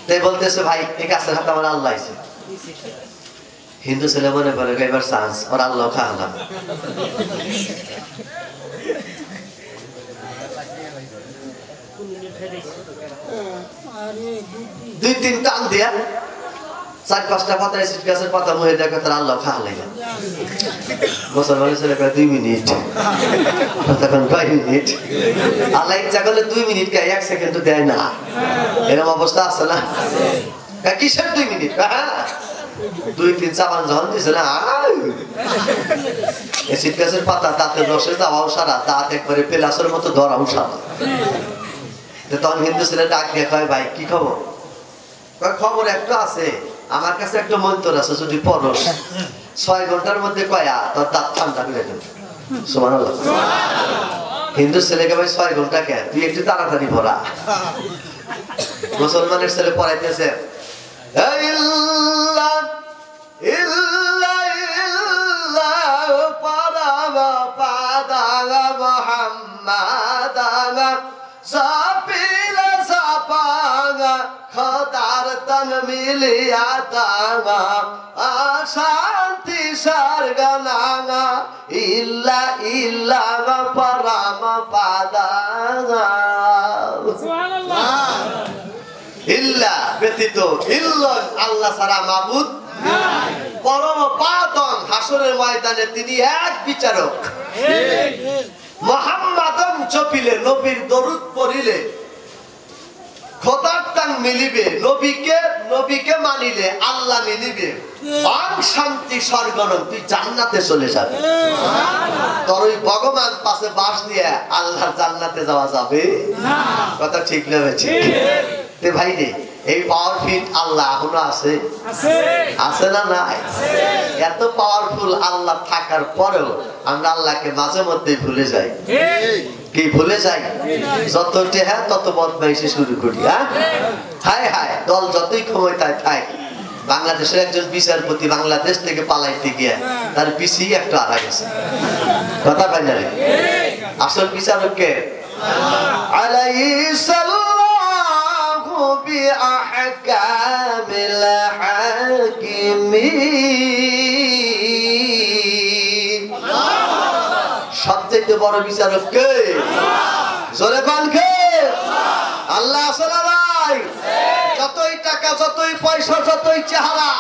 A: তাই বলতেছে ভাই এই গাছের হাতে আমার আল্লাহ আছে হিন্দু ছেলে মনে করে এবার চান্স ওর আল্লাহ খাওয়ালাম দুই তিন টান দিয়া 4-5টা পাতা এসিড গাছের পাতা মুহে দেখে তার আল্লাহ খাওয়ালে মুসলমানের ছেলে কয় 2 মিনিট তখন 5 মিনিট আল্লাহ ইচ্ছা করলে 2 মিনিট কে 1 সেকেন্ড দেয় না এরকম অবস্থা আছে না কিসের 2 মিনিট 2-3 চাপান যখন দিছে না এসিড গাছের পাতা দাঁতের রসে যাওয়াও সারা দাঁত একবারে পেলাসের মতো ধরাও সারা তখন হিন্দু ছেলে ডাক দিয়ে কয় ভাই কি খবর খবর একটা আছে আমার কাছে একটা মন্ত্র আছে যদি পড়স 6 ঘন্টার মধ্যে কয়া তোর দাঁত ঠান্ডা করে দেবে সুবহানাল্লাহ হিন্দু ছেলেকে ভাই 6 ঘন্টা কে তুই একটু তাড়াতাড়ি পড়া মুসলমানের ছেলে পড়াইতেছে ইল্লাহ ইল্লাহ ইল্লাহ পারাবা পাদাবা মোহাম্মদান সাপিলে সাপাঙ্গা খোদার তন মিলিয়া তাঙ্গা শান্তি সারগানাঙ্গা ইল্লা ইল্লা পরম পাদাঙ্গা ইল্লা ব্যতীত ইল্লা আল্লাহ ছাড়া মাবুদ নাই। পরম পাদন হাসরের ময়দানে তিনি এক বিচারক। মুহাম্মাদান জপিলে নবীর দরুদ পড়িলে খোদার টান মিলিবে, নবীকে মানিলে আল্লাহ মিলিবে। পান শান্তি স্বর্গনম, তুই জান্নাতে চলে যাবে। তোর ওই ভগবান পাশে বাস দিয়ে আল্লাহর জান্নাতে যাওয়া যাবে না। কথা ঠিক না বেশি? তে ভাই রে, এই পাওয়ারফুল আল্লাহ এখনো আছে, আছে না নাই? এত পাওয়ারফুল আল্লাহ থাকার পরেও আমরা আল্লাহকে মাঝে মধ্যে ভুলে যাই। কি ভুলে যাই? যত টেহা তত বদমাইশি শুরু করি। হায় হায়, দল যতই ক্ষমতায় থাক, বাংলাদেশের একজন বিচারপতি বাংলাদেশ থেকে পালাইতে গিয়ে তার পিছিয়ে একটা আড়া গেছে। কথা পাই না রে? আসল বিচারক কে? আলাইহিস সালামু বিআহকামিল হাকিমিন। সবচেয়ে বড় বিচারক কে? জোরে বল কে? আল্লাহ আছে না নাই? যতই টাকা, যতই পয়সা, যতই চেহারা,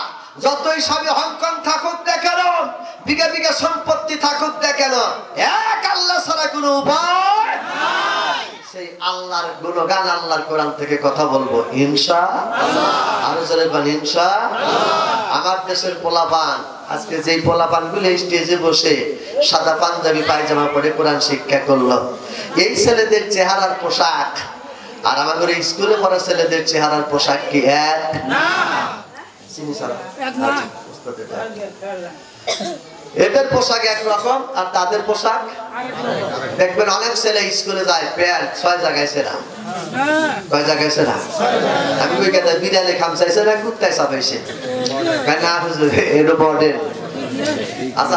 A: যতই সবই হংকং থাকুক না কেন, বিঘা বিঘা সম্পত্তি থাকুক না কেন, এক আল্লাহ ছাড়া কোনো উপায় নাই। সেই আল্লাহর গুণগান আল্লাহর কোরআন থেকে কথা বলবো ইনশাআল্লাহ। আরো জোরে বল ইনশাআল্লাহ। আমার দেশের পোলাপান, আজকে যেই পোলাপান গুলো স্টেজে বসে সাদা পাঞ্জাবি পায়জামা পরে কোরআন শিক্ষা করলো, এই ছেলেদের চেহারার পোশাক আর আমাদের স্কুলে পড়া ছেলেদের চেহারার পোশাক কি এক? না। এদের পোশাক একরকম আর তাদের পোশাক দেখবেন। অনেক ছেলে স্কুলে যায় প্যান্ট 6 জায়গায় সেরা। কয় জায়গায় সেরা? আমি কই কথা বিড়ালে খামচাইছে না কুত্তায় চাপাইছে? না হুজুর এর মডেল। আচ্ছা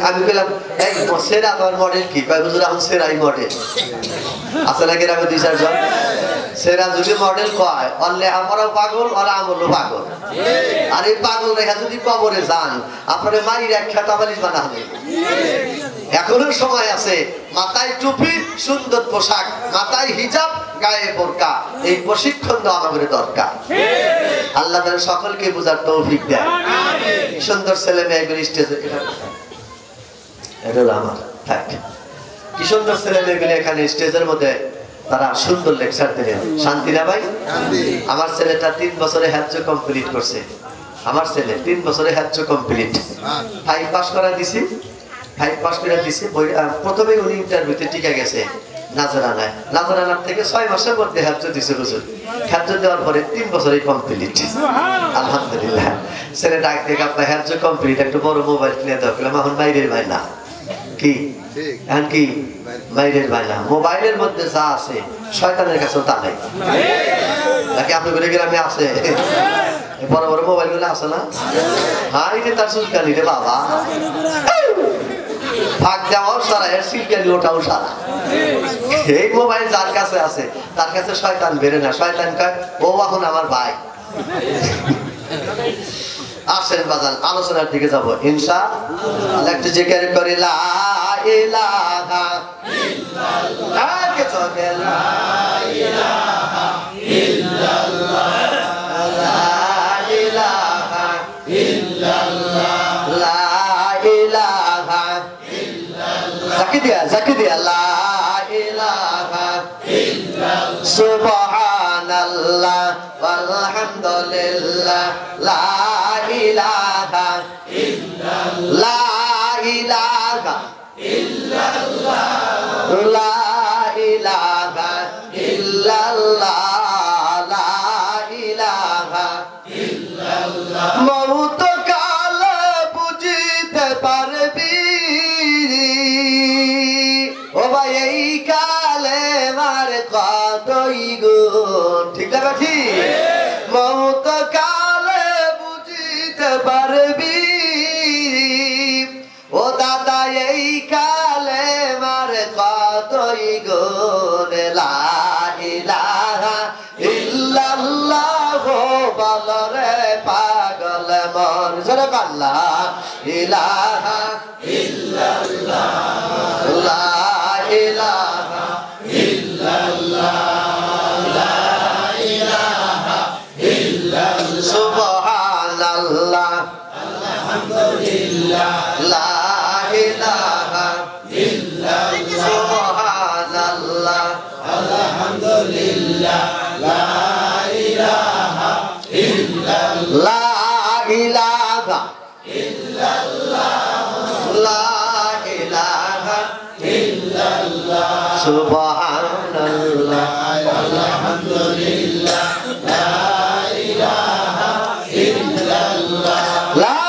A: আমি বললাম এই সেরা তোমার মডেল কি? কয় হুজুর এখন সেরাই মডেল আছে না গ্রামে 2-4 জন। সেরা যদি মডেল কয় অনলে আমরাও পাগল আর আমলও পাগল। আর এই পাগল রেখা যদি কবরে যান আপনারে মাইর এক খেতাবালিশ বানাবে। এখনো সময় আছে। মাথায় টুপি, সুন্দর পোশাক, মাথায় হিজাব, গায়ে বোরকা, এই প্রশিক্ষণ দেওয়া আমাদের দরকার। আল্লাহ তাআলা সকলকে বোঝার তৌফিক দেয়। সুন্দর ছেলে মেয়েগুলো স্টেজে এটা আমার থাক। কি সুন্দর ছেলে মেয়েগুলো এখানে স্টেজের মধ্যে তারা সুন্দর লেকচার দিলেন। শান্তি না ভাই? আমার ছেলেটা 3 বছরে হ্যাজ কমপ্লিট করছে। আমার ছেলে 3 বছরে হ্যাজ কমপ্লিট। 5 পাস করা দিছি, 5 পাস করে দিছি। প্রথমে উনি ইন্টারভিউতে টিকে গেছে নাজরানায়। নাজরানার থেকে 6 মাসের মধ্যে হ্যাজ দিছে হুজুর। হ্যাজ দেওয়ার পরে 3 বছরেই কমপ্লিট। আলহামদুলিল্লাহ। ছেলে ডাক থেকে আপনার হ্যাজ কমপ্লিট, একটু বড় মোবাইল কিনে দাও। এখন বাইরের ভাই না কি এখন কি বাইরের ভাই না। মোবাইলের মধ্যে যা আছে শয়তানের কাছেও তা নাই নাকি? আপনি বলে গ্রামে আছে বড় বড় মোবাইল গুলো আছে না? হ্যাঁ রে তার চুলকানি রে বাবা, ফাঁক দেওয়াও সারা, এর চুলকানি ওটাও সারা। এই মোবাইল যার কাছে আছে তার কাছে শয়তান বেরে না। শয়তান কয় ও এখন আমার ভাই। আসেন বাজান, আলোচনার দিকে যাবো ইনশাআল্লাহ। একটু জিকির করি লা ইলাহা ইল্লাল্লাহ। কে চলে লা ইলাহা ইল্লাল্লাহ, লা ইলাহা ইল্লাল্লাহ, লা ইলাহা ইল্লাল্লাহ। জাকি দিয়া লা ইলাহা ইল্লাল্লাহ, সুবহানাল্লাহ ওয়ালহামদুলিল্লাহ, লা ইলাহা ইল্লাল্লাহ, লা ইলাহা ইল্লাল্লাহ, লা ইলাহা ইল্লাল্লাহ, লা ইলাহা ইল্লাল্লাহ। মওত কালে বুঝিতে পারবি ও ভাই এই কালে মার কতই গুণ। ঠিক না ঠিক? মওত কালে বুঝিতে পারবি ও দাদা এই কালে মার গুণ লা ইলাহা ইল্লাল্লাহ বলরে পাগল মন জোরে আল্লাহ ইলাহা ইল্লাল্লাহ লা ইলাহা ইল্লাল্লাহ লা ইলাহা ইল্লাল্লাহ সুবহানাল্লাহ আলহামদুলিল্লাহ লা ইলাহা ইল্লাল্লাহ সুবহানাল্লাহ আলহামদুলিল্লাহ লা ইলাহা ইল্লাল্লাহ লা ইলাহা ইল্লাল্লাহ লা ইলাহা ইল্লাল্লাহ সুবহানাল্লাহ আলহামদুলিল্লাহ লা ইলাহা ইল্লাল্লাহ লা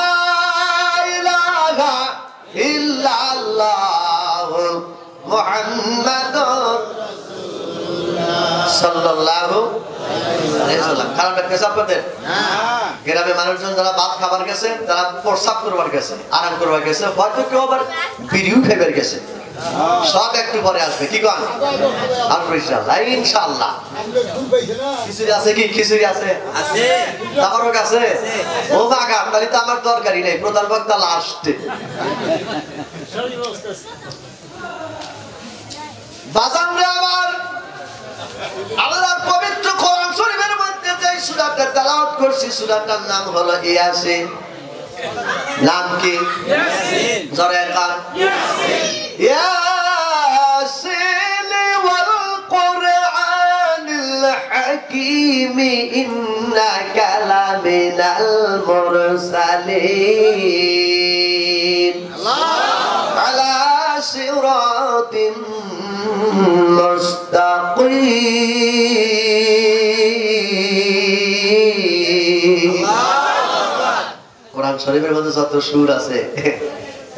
A: ইলাহা ইল্লাল্লাহ মুহাম্মাদুর সাল্লাল্লাহু আলাইহি ওয়াসাল্লাম। খারাপ লাগতেছে আপনাদের? গ্রামে মানুষজন যারা ভাত খাবার গেছে, যারা প্রসাব করবার গেছে, আরাম করবার গেছে, হয়তো কেউ আবার বিড়িও খাইবার গেছে, সব একটু পরে আসবে। কি কন? ইনশাআল্লাহ। খিচুড়ি আছে কি? খিচুড়ি আছে, তারপর আছে ও বাগা, তাহলে তো আমার দরকারই নেই, প্রধান বক্তা লাস্টে। বাজান রে আমার, আল্লাহর পবিত্র কোরআন শরীফের মধ্যে যে সূরাটা তেলাওয়াত করছি, সূরাটার নাম হলো ইয়াসিন। নাম কি? ইয়াসিন। জোরে কান ইয়াসিন। ইয়াসিন ওয়াল কুরআনিল হাকীম ইন্নাকা লামিনাল মুরসালিন আলা সিরাতিন মুস্তাকিম। কোরআন শরীফের মধ্যে যত সুর আছে,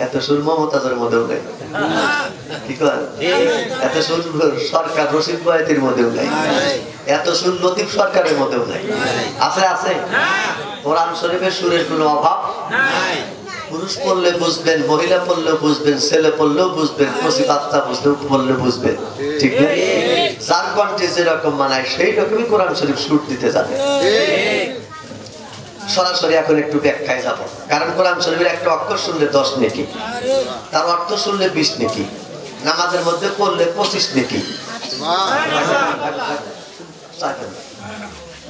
A: এত সুর মমতাজের মধ্যেও নাই। কি করেন? এত সুর সরকার রশিদ বয়াতির মধ্যেও নাই, এত সুর লতিফ সরকারের মধ্যেও নাই। আছে? আছে। কোরআন শরীফের সুরের কোনো অভাব নাই। পুরুষ পড়লে বুঝবেন, মহিলা পড়লেও বুঝবেন, ছেলে পড়লেও বুঝবেন, কচি বাচ্চা পড়লে বুঝবেন। ঠিক না? যার কণ্ঠে যেরকম মানায় সেই রকমই কোরআন শরীফ সুর দিতে যাবে। সরাসরি এখন একটু ব্যাখ্যায় যাব, কারণ কোরআন শরীফের একটা অক্ষর শুনলে 10 নেকি, তার অর্থ শুনলে 20 নেকি, নামাজের মধ্যে পড়লে 25 নেকি।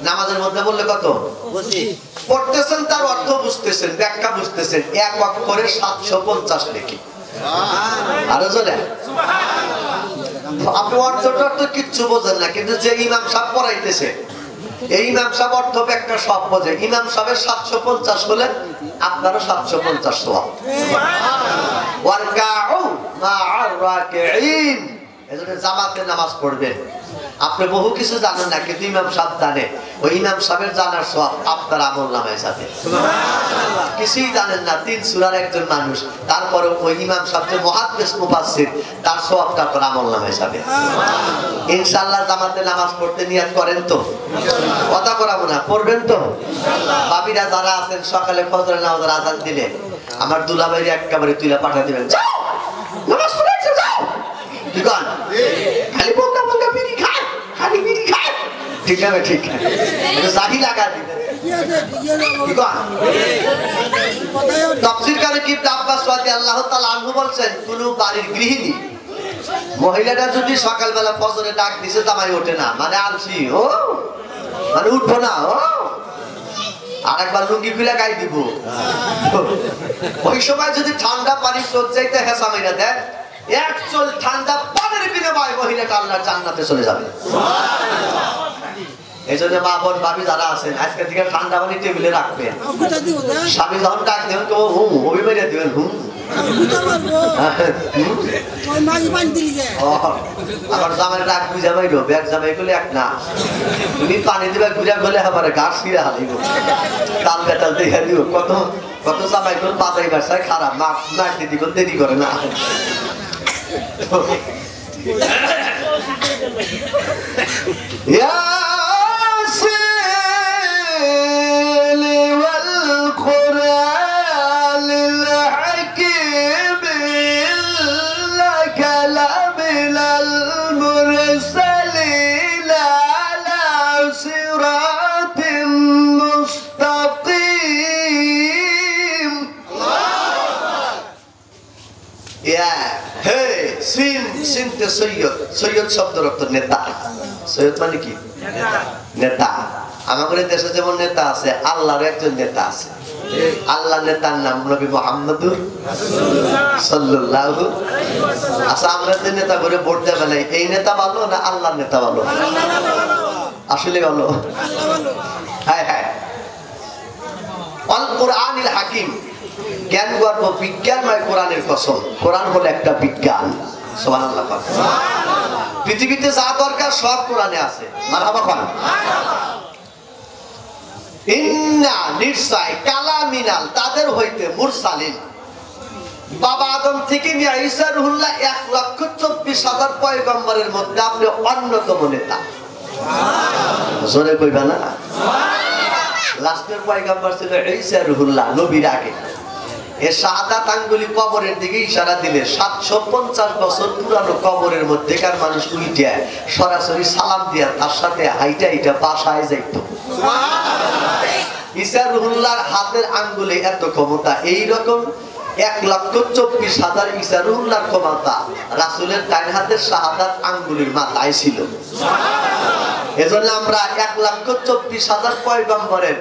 A: নামাজের মধ্যে বললে কত? 25। পড়তেছেন, তার অর্থ বুঝতেছেন, ব্যাখ্যা বুঝতেছেন, এক অক্ষরে 750 নেকি। আরো জোরে আপনি অর্থ কিচ্ছু বোঝেন না, কিন্তু যে ইমাম সাহেব পড়াইতেছে, এই ইমাম সাহেব অর্থ ব্যাখ্যা সব বোঝে। ইমাম সাহেবের 750 হলে আপনারও 750 সওয়াব। ওয়ারকাউ মা'আর রাকিঈন, এজন্য জামাতে নামাজ পড়বেন। আপনি বহু কিছু জানেন না, কিন্তু ইমাম সাহেব জানে, ওই ইমাম সাহেবের জানার সওয়াব আপনার আমলনামায় যাবে। সুবহানাল্লাহ। কিছুই জানেন না, 3 সূরার একজন মানুষ, তারপরে ওই ইমাম সাহেব যে মুহাদ্দিস মুফাসসির, তার সওয়াবটা আপনার আমলনামায় যাবে। সুবহানাল্লাহ। ইনশাআল্লাহ জামাতে নামাজ পড়তে নিয়ত করেন তো? কথা করাবো না, পড়বেন তো? ইনশাআল্লাহ। বাবিরা যারা আছেন, সকালে ফজরের নামাজের আযান দিলে আমার দুলাভাইরে একেবারে তুইলা পাঠিয়ে দিবেন, যাও নামাজ পড়ে যাও। কি কন? খালি বলতে বলতে বিড়ি খায়, খালি বিড়ি খায়। ঠিক আছে, ঠিক আছে, এটা জাহি লাগা দিবেন। কি কন? তাফসীরকারে ইবনে আব্বাস রাদিয়াল্লাহু তাআলা আনহু বলছেন, কোন বাড়ির গৃহিণী মহিলাটা যদি সকালবেলা ফজরে ডাক দিছে, জামাই ওঠে না, মানে আলসি, ও মানে উঠবো না, ও আরেকবার লুঙ্গি খুলে গাই দিব, ওই সময় যদি ঠান্ডা পানি চোখ যাইতে হেসা মাইরা দেয়, এক চল ঠান্ডা পানির বিনিময়ে মহিলাটা আল্লাহর জান্নাতে চলে যাবে। এই জন্য মা বোন ভাবি যারা আছেন, আজকে থেকে ঠান্ডা পানি টেবিলে রাখবেন, স্বামী যখন ডাক দেবেন তো হুম হবি মেরে দেবেন, হুম আবার জামাই ডাক বুঝা মাইল, ব্যাগ জামাই গুলো এক না, তুমি পানি দিবে ঘুরে গলে আবার গাছ ফিরে হারিব, তাল বেতাল দেখে দিব। কত কত জামাই গুলো বাজাই বাসায় খারাপ, মা নাক দিদি করে দেরি করে না। ইয়া হে সিন সিনতে সৈয়দ, সৈয়দ শব্দের অর্থ নেতা। সৈয়দ মানে কি? নেতা। আমাদের দেশে যেমন নেতা আছে, আল্লাহর একজন নেতা আছে। আল্লাহ নেতার নাম নবী মুহাম্মদুর সাল্লাল্লাহু আলাইহি ওয়াসাল্লাম। আচ্ছা, আমরা যে নেতা করে ভোট দেব না, এই নেতা ভালো না আল্লাহর নেতা ভালো? আসলে ভালো। হ্যাঁ হ্যাঁ, আল কোরআনিল হাকিম, জ্ঞান গর্ব বিজ্ঞানময় কোরআনের কসম। কোরআন হলো একটা বিজ্ঞান। সুবহানাল্লাহ। পৃথিবীতে যা দরকার সব কোরআনে আছে। মারহাবা খান। ইন্না নিশ্চয় কালামিনাল, তাদের হইতে মুরসালিন, বাবা আদম থেকে নিয়ে ঈসা রুহুল্লাহ 1,24,000 পয়গম্বরের মধ্যে আপনি অন্যতম নেতা। জোরে কইবা না? লাস্টের পয়গম্বর ছিল ঈসা রুহুল্লাহ, নবীর আগে। এর শাহাদাত আঙ্গুলি কবরের দিকে ইশারা দিলে 750 বছর পুরানো কবরের মধ্যেকার মানুষ উইটা সরাসরি সালাম দিয়া তার সাথে হাইটা হাইটা বাসায় যাইতো। ঈসা রুহুল্লাহর হাতের আঙ্গুলে এত ক্ষমতা, এইরকম 1,24,000 ঈসা রুহুল্লাহর ক্ষমতা রাসূলের ডান হাতের শাহাদাত আঙ্গুলির মাথায় ছিল। এজন্য আমরা 1,24,000 পয়গম্বরের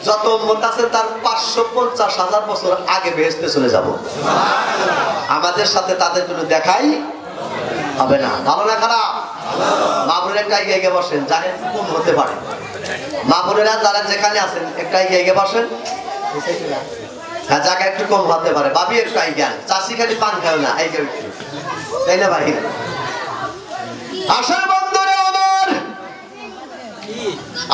A: যত উম্মত আছে তার 550,000 বছর আগে বেহেশতে চলে যাব। আমাদের সাথে তাদের কোনো দেখাই হবে না। ভালো না খারাপ? মা বোনেরা একটা এগিয়ে বসেন, জানেন কম হতে পারে। মা বোনেরা যারা যেখানে আছেন একটা এগিয়ে বসেন। হ্যাঁ, জায়গা একটু কম হতে পারে। ভাবি একটু আইগান, চাষি খালি পান খায় না, আইগা একটু, তাই না ভাই? আসল বন্ধুরা আমার,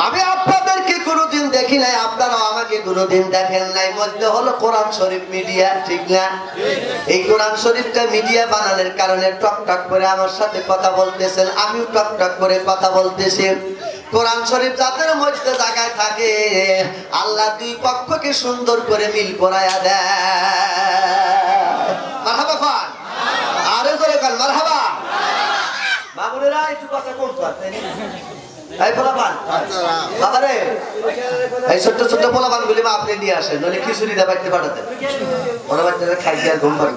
A: আমি আপনাদেরকে কোনোদিন দেখি নাই, আপনারা আমাকে কোনোদিন দেখেন নাই। মধ্যে হলো কোরআন শরীফ মিডিয়া, ঠিক না? এই কোরআন শরীফটা মিডিয়া বানানোর কারণে টক টক করে আমার সাথে কথা বলতেছেন, আমিও টক টক করে কথা বলতেছি। কোরআন শরীফ যাদের মধ্যে জায়গায় থাকে, আল্লাহ দুই পক্ষকে সুন্দর করে মিল করায়া দেয়। মারহাবা খান, আরে জোরে খান মারহাবা। মা বোনেরা একটু কথা কম করতে, এই পোলাপান বাবারে, এই ছোট্ট ছোট্ট পোলাপান গুলি আপনি নিয়ে আসেন, নইলে খিচুড়ি দিয়ে বাড়িতে পাঠাতেন। ওরা বাচ্চারা খাই দিয়ে ঘুম পাড়ি।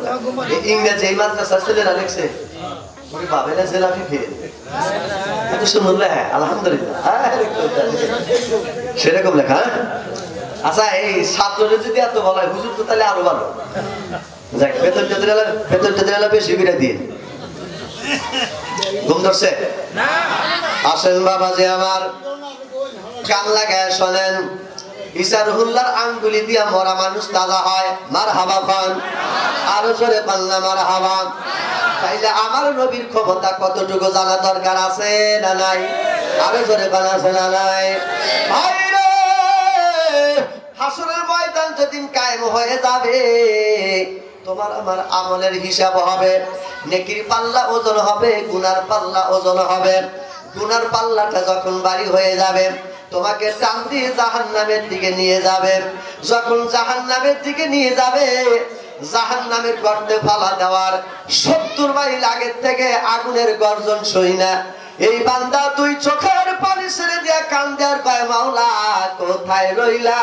A: ইংরেজি এই মাদ্রাসার ছেলেরা লিখছে বাবেলা জেলাপি ফেল, এত সুন্দর লেখা, আলহামদুলিল্লাহ সেরকম লেখা। আচ্ছা, এই ছাত্রদের যদি এত বলা হয় হুজুর তো তাহলে আরো ভালো। যাক, বেতন টেতন বেশি করে দিয়ে। ঘুম ধরছে? আসেন বাবাজি আমার, কান লাগায় শোনেন। ঈসা রুহুল্লাহর আঙ্গুলি দিয়া মরা মানুষ তাজা হয়। মারহাবা খান, আরো জোরে পাল্লা মারহাবা। তাইলে আমার নবীর ক্ষমতা কতটুকু জানা দরকার আছে না নাই? আরো জোরে পাল্লা আছে না নাই? ভাইরে, হাসরের ময়দান যেদিন কায়েম হয়ে যাবে, তোমার আমার আমলের হিসাব হবে। নেকির পাল্লা ওজন হবে, গুনার পাল্লা ওজন হবে। গুনার পাল্লাটা যখন ভারী হয়ে যাবে, তোমাকে টান দিয়ে জাহান্নামের দিকে নিয়ে যাবে। যখন জাহান্নামের দিকে নিয়ে যাবে, জাহান্নামের গর্তে ফালা দেওয়ার 70 মাইল আগের থেকে আগুনের গর্জন সই না। এই বান্দা তুই চোখের পানি ছেড়ে দিয়া কান্দে আর কয়, মাওলা কোথায় রইলা?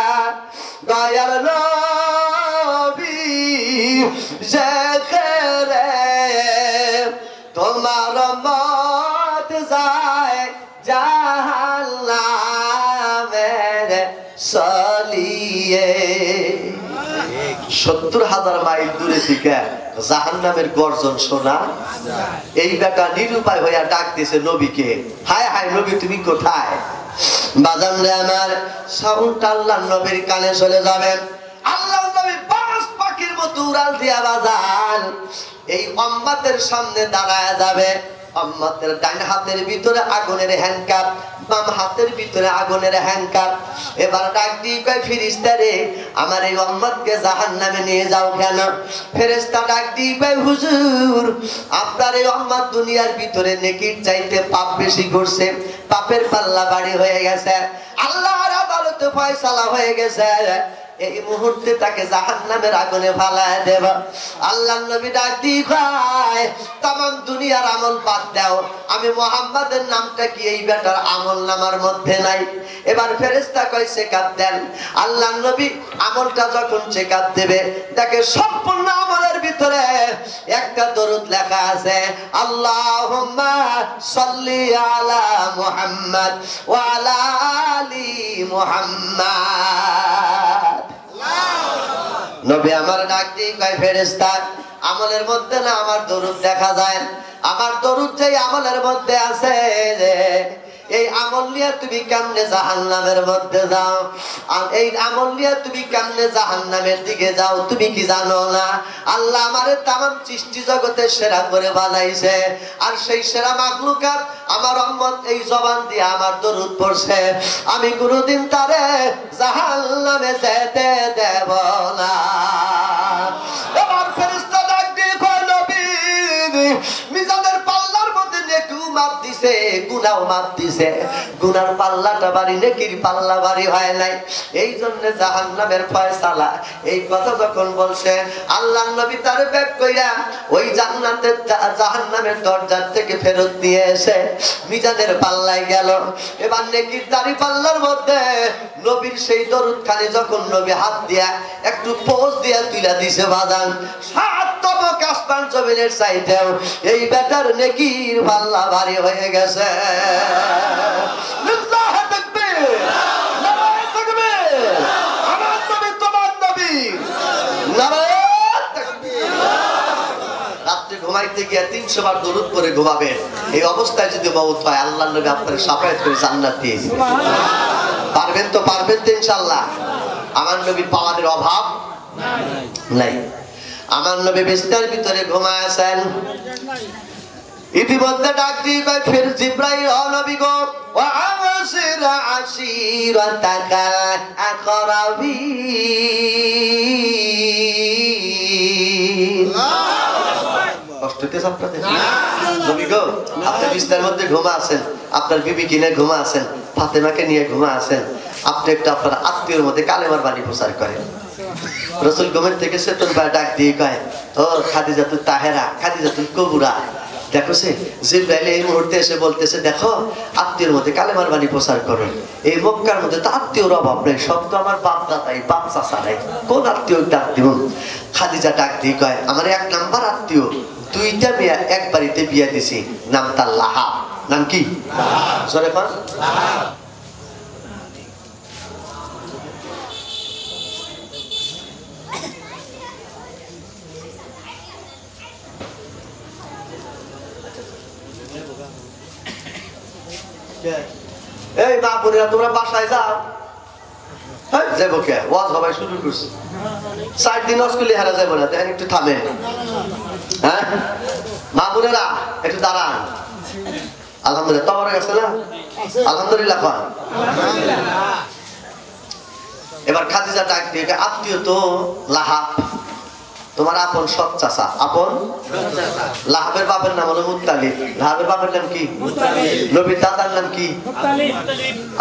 A: দয়াল নবী যেখানে তোমার মত যায় জাহান্নামের চলিয়ে। 70,000 মাইল দূরে থেকে জাহান্নামের গর্জন শোনা। এই বেটা নিরুপায় হইয়া ডাক দিয়েছে নবীকে, হায় হায় নবী তুমি কোথায়? বাজান রে আমার, সাউন্ড আল্লাহ নবীর কানে চলে যাবেন। আল্লাহ নবী বাস পাখির মতো উড়াল দিয়া বাজান এই উম্মতের সামনে দাঁড়ায় যাবে। উম্মতের ডান হাতের ভিতরে আগুনের হ্যান্ডকাপ, বাম হাতের ভিতরে আগুনের হ্যান্ডকাপ। এবার ডাক দিয়ে কয়, ফেরেশতা রে, আমার এই উম্মতকে জাহান্নামে নিয়ে যাও কেন? ফেরেশতা ডাক দিয়ে কয়, হুজুর আপনার এই উম্মত দুনিয়ার ভিতরে নেকির চাইতে পাপ বেশি করছে, পাপের পাল্লা ভারী হয়ে গেছে, আল্লাহর আদালতে ফয়সালা হয়ে গেছে। এই মুহূর্তে তাকে জাহান্নামের আগুনে ফালায় দেব। আল্লাহর নবী ডাক দিয়ে কয় তামাম দুনিয়ার আমল বাদ দাও, আমি মুহাম্মাদের নামটা কি এই বেটার আমল নামার মধ্যে নাই? এবার ফেরেশতা কয় চেকআপ দেন। আল্লাহর নবী আমলটা যখন চেকআপ দেবে তাকে সম্পূর্ণ আমলের ভিতরে একটা দরুদ লেখা আছে, আল্লাহুম্মা সাল্লি আলা মুহাম্মদ ওয়া আলা আলি মুহাম্মদ। নবী আমার ডাক দিয়ে কয় ফেরেশতা আমলের মধ্যে না আমার দরুদ দেখা যায়, আমার দরুদ যেই আমলের মধ্যে আছে এই আমল নিয়ে তুমি কেমনে জাহান্নামের মধ্যে যাও? আর এই আমল নিয়ে তুমি কেমনে জাহান্নামের দিকে যাও? তুমি কি জানো না আল্লাহ আমারে তামাম সৃষ্টি জগতের সেরা করে বানাইছে, আর সেই সেরা মাখলুকাত আমার উম্মত এই জবান দিয়ে আমার দরুদ পড়ছে, আমি কোনোদিন তারে জাহান্নামে যেতে দেব না। এবার ফেরেশতা ডাক দিয়ে কয় নবী মিজানের পাল্লার মধ্যে নেকিও মাপ দিছে, গুনাহও মাপ দিছে, গুনার পাল্লাটা বাড়ি নেকির পাল্লা বাড়ি হয় নাই, এই জন্য জাহান্নামের ফয়সালা। এই কথা যখন বলছে আল্লাহর নবী তার ব্যাগ কইরা ওই জান্নাতের জাহান্নামের দরজার থেকে ফেরত দিয়ে এসে মিজানের পাল্লায় গেল। এবার নেকির দাড়ি পাল্লার মধ্যে নবীর সেই দরুদ খানি যখন নবী হাত দিয়া একটু পোজ দিয়া তুইলা দিছে বাদান, সাততম আসমান জমিনের চাইতেও এই বেটার নেকির পাল্লা ভারী হয়ে গেছে। লিল্লাহি তাকবীর, নারায়ে তাকবীর, আমার নবী তোমার নবী, নারায়ে তাকবীর। রাতে ঘুমাইতে গিয়ে 300 বার দরুদ পড়ে ঘুমাবেন। এই অবস্থায় যদি মওত হয় আল্লাহর নবী আপনাকে শাফায়াত করে জান্নাত দিয়ে দিবেন। পারবেন তো? পারবেন তো ইনশাআল্লাহ। আমার নবীর পাওয়ারের অভাব নাই। আমার নবী বিছানার ভিতরে ঘুমায় আছেন, ইতিমধ্যে ডাক দিয়ে কয় ফির জিবরাইল ও নবী গো ওয়া আসির আশিরাতাকা আকরাবিন। কষ্ট হইতেছে আপনাদের? নবী গো আপনি বিছানার মধ্যে ঘুমা আছেন, আপনার বিবি কিনে ঘুমা আছেন, ফাতেমাকে নিয়ে ঘুমা আছেন, আপনি একটা আপনার আত্মীয়র মধ্যে কালেমার বাণী প্রচার করেন। রাসূল ঘুমের থেকে চেতন পায় ডাক দিয়ে কয় ও খাদিজাতুল তাহেরা, খাদিজাতুল কুবরা, দেখো সে জিবরাইল এই মুহূর্তে এসে বলতেছে দেখো আত্মীয়র মধ্যে কালেমার বাণী প্রচার করো। এই মক্কার মধ্যে তো আত্মীয়র অভাব নেই, সব তো আমার বাপ দাদাই, বাপ চাচা নাই, কোন আত্মীয় ডাক দিব? খাদিজা ডাক দিয়ে কয় আমার 1 নাম্বার আত্মীয়, 2টা মেয়ে এক বাড়িতে বিয়ে দিছি, নাম তার লাহাব। নাম কি? জোরে কোন? লাহাব। এই মা বোনেরা তোমরা বাসায় যাও। যাবো কে? ওয়াজ সবাই শুরু করছে, 4 দিন স্কুলে হারা যাবো না, দেখেন একটু থামে। হ্যাঁ মা বোনেরা একটু দাঁড়ান। আলহামদুলিল্লাহ তোমার কাছে না? আলহামদুলিল্লাহ। এবার খাদিজা ডাক দিয়ে আত্মীয় তো লাহাব, তোমার আপন সৎ চাচা, আপন লাহাবের বাপের নাম হলো মুত্তালিব। লাহাবের বাপের নাম কি? নবীর দাদার নাম কি?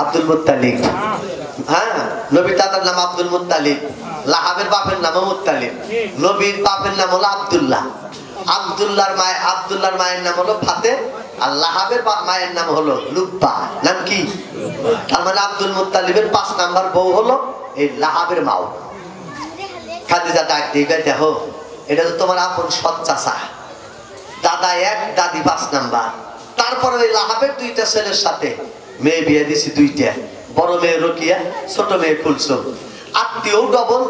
A: Abdul Muttalib. হ্যাঁ নবীর দাদার নাম আব্দুল মুত্তালিব, লাহাবের বাপের নাম মুত্তালিব। নবীর বাপের নাম হলো আব্দুল্লাহ, আব্দুল্লাহর মায়ের নাম হলো ফাতে, আর লাহাবের মায়ের নাম হলো লুব্বা। নাম কি? তার মানে আব্দুল মুত্তালিবের 5 নাম্বার বউ হলো এই লাহাবের মাও। খাদিজা ডাক দিয়ে দেখো এটা তো তোমার আপন সৎ চাচা, দাদা 1 দাদি 5 নাম্বার। তারপরে ওই লাহাবের 2টা ছেলের সাথে মেয়ে বিয়ে দিছি 2টা, বড় মেয়ে রকিয়া, ছোট মেয়ে কুলসুম। আত্মীয় ডবল,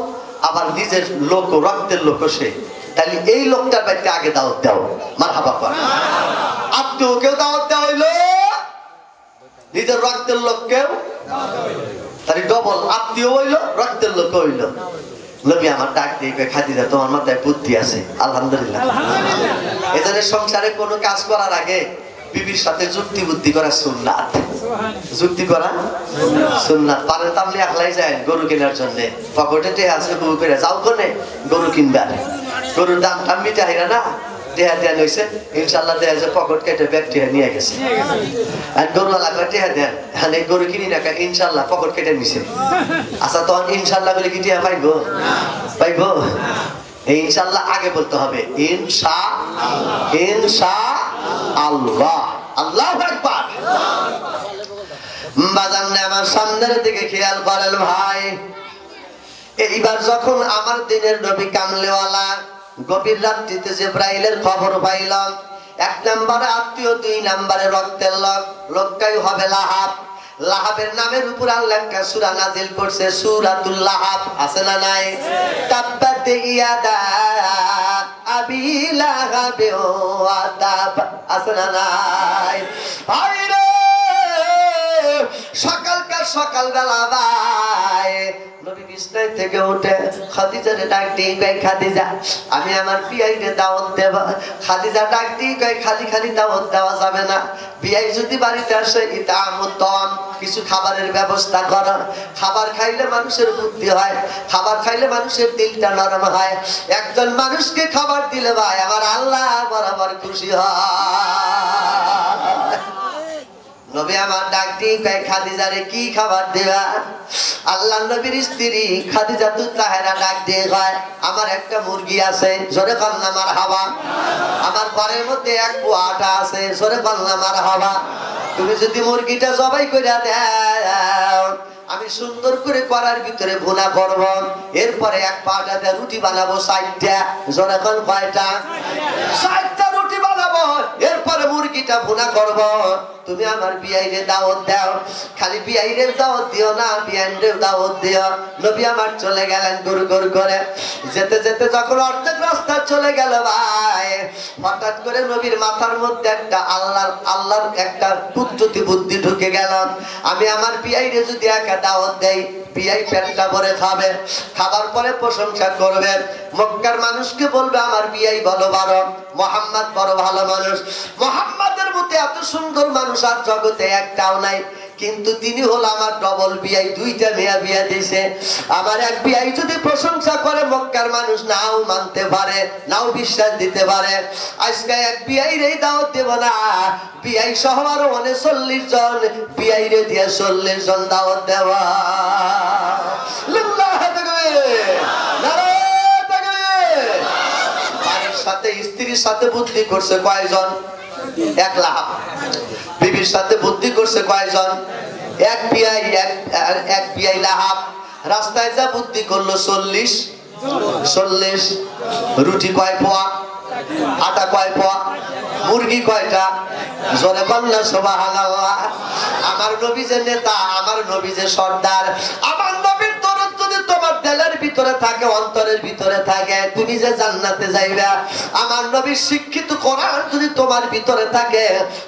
A: আবার নিজের লোক, রক্তের লোক সে। তাহলে এই লোকটার বাড়িতে আগে দাওয়াত দাও, মারহাবা কর। আত্মীয়কেও দাওয়াত দেওয়া হইলো, নিজের রক্তের লোককেও, তাহলে ডবল আত্মীয় হইলো, রক্তের লোক হইলো। নবী আমার ডাক দিয়ে খাদিজা তোমার মাথায় বুদ্ধি আছে, আলহামদুলিল্লাহ। এজন্য সংসারে কোনো কাজ করার আগে বিবির সাথে যুক্তি বুদ্ধি করা সুন্নাত। যুক্তি করা সুন্নাত। পারেন তো আপনি একলাই যায় গরু কেনার জন্য, পকেটে আছে বউ করে যাও কোনে গরু কিনবে, গরুর দাম টাম মিটাই না, টিহা দেন হয়েছে ইনশাল্লাহ দেখা যায় পকেট কেটে ব্যাগ টিহা নিয়ে গেছে আর গরুওয়ালা কয় টিহা দেন হ্যাঁ গরু কিনি না ইনশাল্লাহ পকেট কেটে নিছে আচ্ছা তখন ইনশাল্লাহ বলে কি টিহা পাইবো পাইবো ইনশাল্লাহ আগে বলতে হবে ইনশাআল্লাহ আল্লাহু আকবার বাজান আমার সামনের দিকে খেয়াল করেন ভাই এইবার যখন আমার দিনের নবী কামলেওয়ালা গভীর রাত্রিতে জিবরাইলের খবর পাইলাম 1 নম্বরে আত্মীয় 2 নম্বরে রক্তের লোকটাই হবে লাহাব লাহাবের নামের উপর আল্লাহ একটা সূরা নাযিল করছে সূরাতুল লাহাব আছে না নাই তাব্বাত ইয়াদা আবি লাহাব ওয়া তাব আছে না নাই আইরে সকালবেলা ভাই নবী বিছানা থেকে উঠে খাদিজারে ডাক দিয়ে কই খাদিজা আমি আমার বিয়াইকে দাওয়াত দেব খাদিজা ডাক দিয়ে কই খালি দাওয়াত দেওয়া যাবে না বিয়াই যদি বাড়িতে আসে ইতামুতম কিছু খাবারের ব্যবস্থা কর খাবার খাইলে মানুষের বুদ্ধি হয় খাবার খাইলে মানুষের দিলটা নরম হয় একজন মানুষকে খাবার দিলে ভাই আমার আল্লাহ বরাবর খুশি হয় নবী আমার ডাক দিয়ে কই খাদিজারে কি খাবার দিবা আল্লাহর নবীর স্ত্রী খাদিজা তাহেরা ডাক দিয়ে কয় আমার একটা মুরগি আছে জোরে বলনা মারহাবা আমার ঘরের মধ্যে এক পোয়া আটা আছে জোরে বলনা মারহাবা তুমি যদি মুরগিটা জবাই কইরা দাও আমি সুন্দর করে করার ভিতরে ভুনা করব এরপরে এক পাটাতে রুটি বানাবো 60টা জোরে কোন কয়টা 60টা রুটি বানাবো এরপরে মুরগিটা ভুনা করব তুমি আমার বিয়াইরে দাওয়াত দাও খালি বিয়াইরে দাওয়াত দিও না বিয়াইরে দাওয়াত দিও নবী আমার চলে গেলেন গুড় করে যেতে যেতে যখন অর্ধেক রাস্তা চলে গেল ভাই হঠাৎ করে নবীর মাথার মধ্যে একটা আল্লাহর একটা কুদরতি বুদ্ধি ঢুকে গেল আমি আমার বিয়াইরে যদি একা দাওয়াত দেই বিয়াই পেটটা ভরে খাবে খাবার পরে প্রশংসা করবে মক্কার মানুষকে বলবে আমার বিয়াই ভালো মুহাম্মদ বড় ভালো মানুষ মুহাম্মাদের মতো এত সুন্দর মানুষ আর জগতে একটাও নাই কিন্তু তিনি হলো আমার ডবল বিয়াই 2টা মেয়ে বিয়া দিয়েছে আমার এক বিয়াই যদি প্রশংসা করে মক্কার মানুষ নাও মানতে পারে নাও বিশ্বাস দিতে পারে আজকে এক বিয়াই রে দাওয়াত দেব না বিয়াই সহ আরো 39 জন বিয়াই রে দিয়ে 40 জন দাওয়াত দেওয়া লিল্লাহ তাকবীর নারায়ে তাকবীর বাড়ির সাথে স্ত্রীর সাথে বুদ্ধি করছে কয়জন 1 লাখ বিবির সাথে বুদ্ধি করছে কয়জন এক বিয়াই লাহাব রাস্তায় যা বুদ্ধি করলো 40 রুটি কয় পোয়া আটা কয় পোয়া মুরগি কয়টা জোরে বলনা সুবহানাল্লাহ আমার নবী যে নেতা আমার নবী যে সর্দার আমার নবীর দরদ যদি তোমার দিলের ভিতরে থাকে অন্তরের ভিতরে থাকে তুমি যে জান্নাতে যাইবা আমার নবীর শিক্ষিত কোরআন যদি তোমার ভিতরে থাকে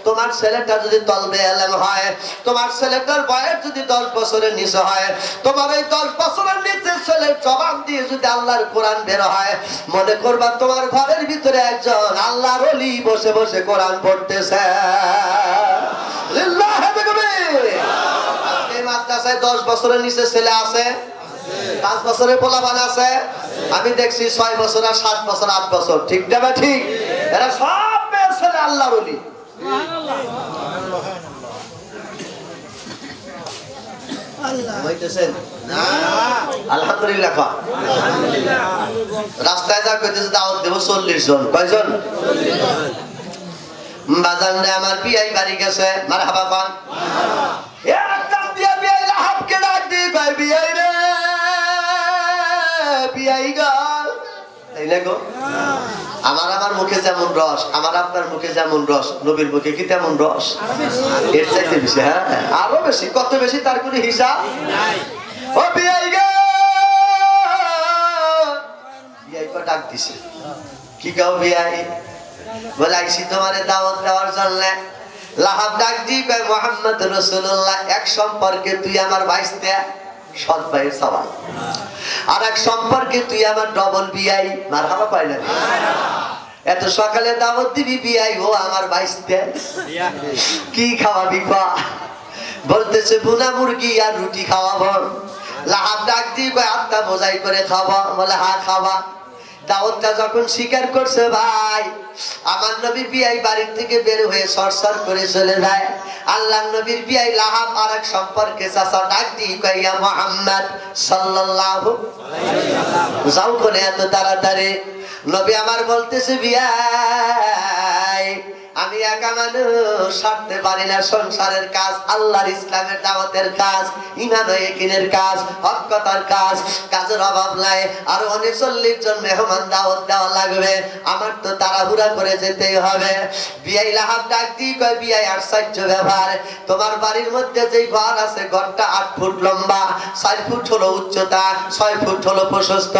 A: তোমার ছেলেটা যদি তলবে আলেম হয় তোমার ছেলেটার বয়স যদি 10 বছরের নিচে হয় তোমার এই 10 বছরের নিচে ছেলের জবান দিয়ে যদি আল্লাহর কোরআন বের হয় মনে করবা তোমার ঘরের ভিতরে একজন আল্লাহর ওলি বসে বসে কোরআন পড়তেছে লিল্লাহ তাকবীর এই মাদ্রাসায় 10 বছরের নিচে ছেলে আছে 5 বছরের পোলাপান আছে আমি দেখছি 6 বছর আর 7 বছর 8 বছর ঠিক না ঠিক এরা সব ছেলে আল্লাহর ওলি সুবহানাল্লাহ হইতেছেন না আলহামদুলিল্লাহ আলহামদুলিল্লাহ রাস্তায় যা কইতেছে দাওয়াত দেব 40 জন কয়জন 40 জন বাজান রে আমার বিয়াই বাড়ি গেছে মারহাবা পান মারহাবা একটা বিয়াই লাহাবকে ডাক দিয়ে কই বিয়াই রে বিয়াই গাল তাই না গো আমার মুখে যেমন রস আমার আপনার মুখে যেমন রস নবীর মুখে কি তেমন রস এর চাইতে বেশি হ্যাঁ আরো বেশি কত বেশি তার কোনো হিসাব নাই ও বিয়াই গো বিয়াই কো ডাক দিছে কি গাও বিয়াই বলে আইছি তোমারে দাওয়াত দেওয়ার জন্য লাহাব ডাক দি কয় মুহাম্মদ রাসূলুল্লাহ এক সম্পর্কে তুই আমার ভাইস্তে সৎ ভাইয়ের সওয়াল আর এক সম্পর্কে তুই আমার ডবল বিয়াই মারহাবা পাই না এত সকালে দাওয়াত দিবি বিয়াই ও আমার ভাইস্তে কি খাওয়াবি পা বলতেছে ভুনা মুরগি আর রুটি খাওয়াবো লাহাব ডাক দি কয় আত্মা বোঝাই করে খাওয়া বলে হ্যাঁ খাওয়া দাওয়াতটা যখন স্বীকার করছে ভাই, আমার নবীর বিয়াই বাড়ির থেকে বের হয়ে সরসর করে চলে যায়। আল্লাহর নবীর বিয়াই লাহাব আরেক সম্পর্কে চাচা ডাক দিয়ে কয়, ইয়া মুহাম্মদ সাল্লাল্লাহু আলাইহি ওয়াসাল্লাম, যাও কোনে এত তাড়াতাড়ি? নবী আমার বলতেছে, বিয়াই আমি একা মানুষ, সারতে পারি না সংসারের কাজ, আল্লাহর ইসলামের দাওয়াতের কাজ, ঈমান ও ইয়াকিনের কাজ, হক কথার কাজ, কাজের অভাব নাই। আর 39 জন মেহমান দাওয়াত দেওয়া লাগবে, আমার তো তাড়াহুড়া করে যেতেই হবে। বিয়াই লাহাব ডাক দিয়ে কয়, বিয়াই আশ্চর্য ব্যাপার, তোমার বাড়ির মধ্যে যেই ঘর আছে, ঘরটা 8 ফুট লম্বা, 4 ফুট হলো উচ্চতা, 6 ফুট হলো প্রশস্ত,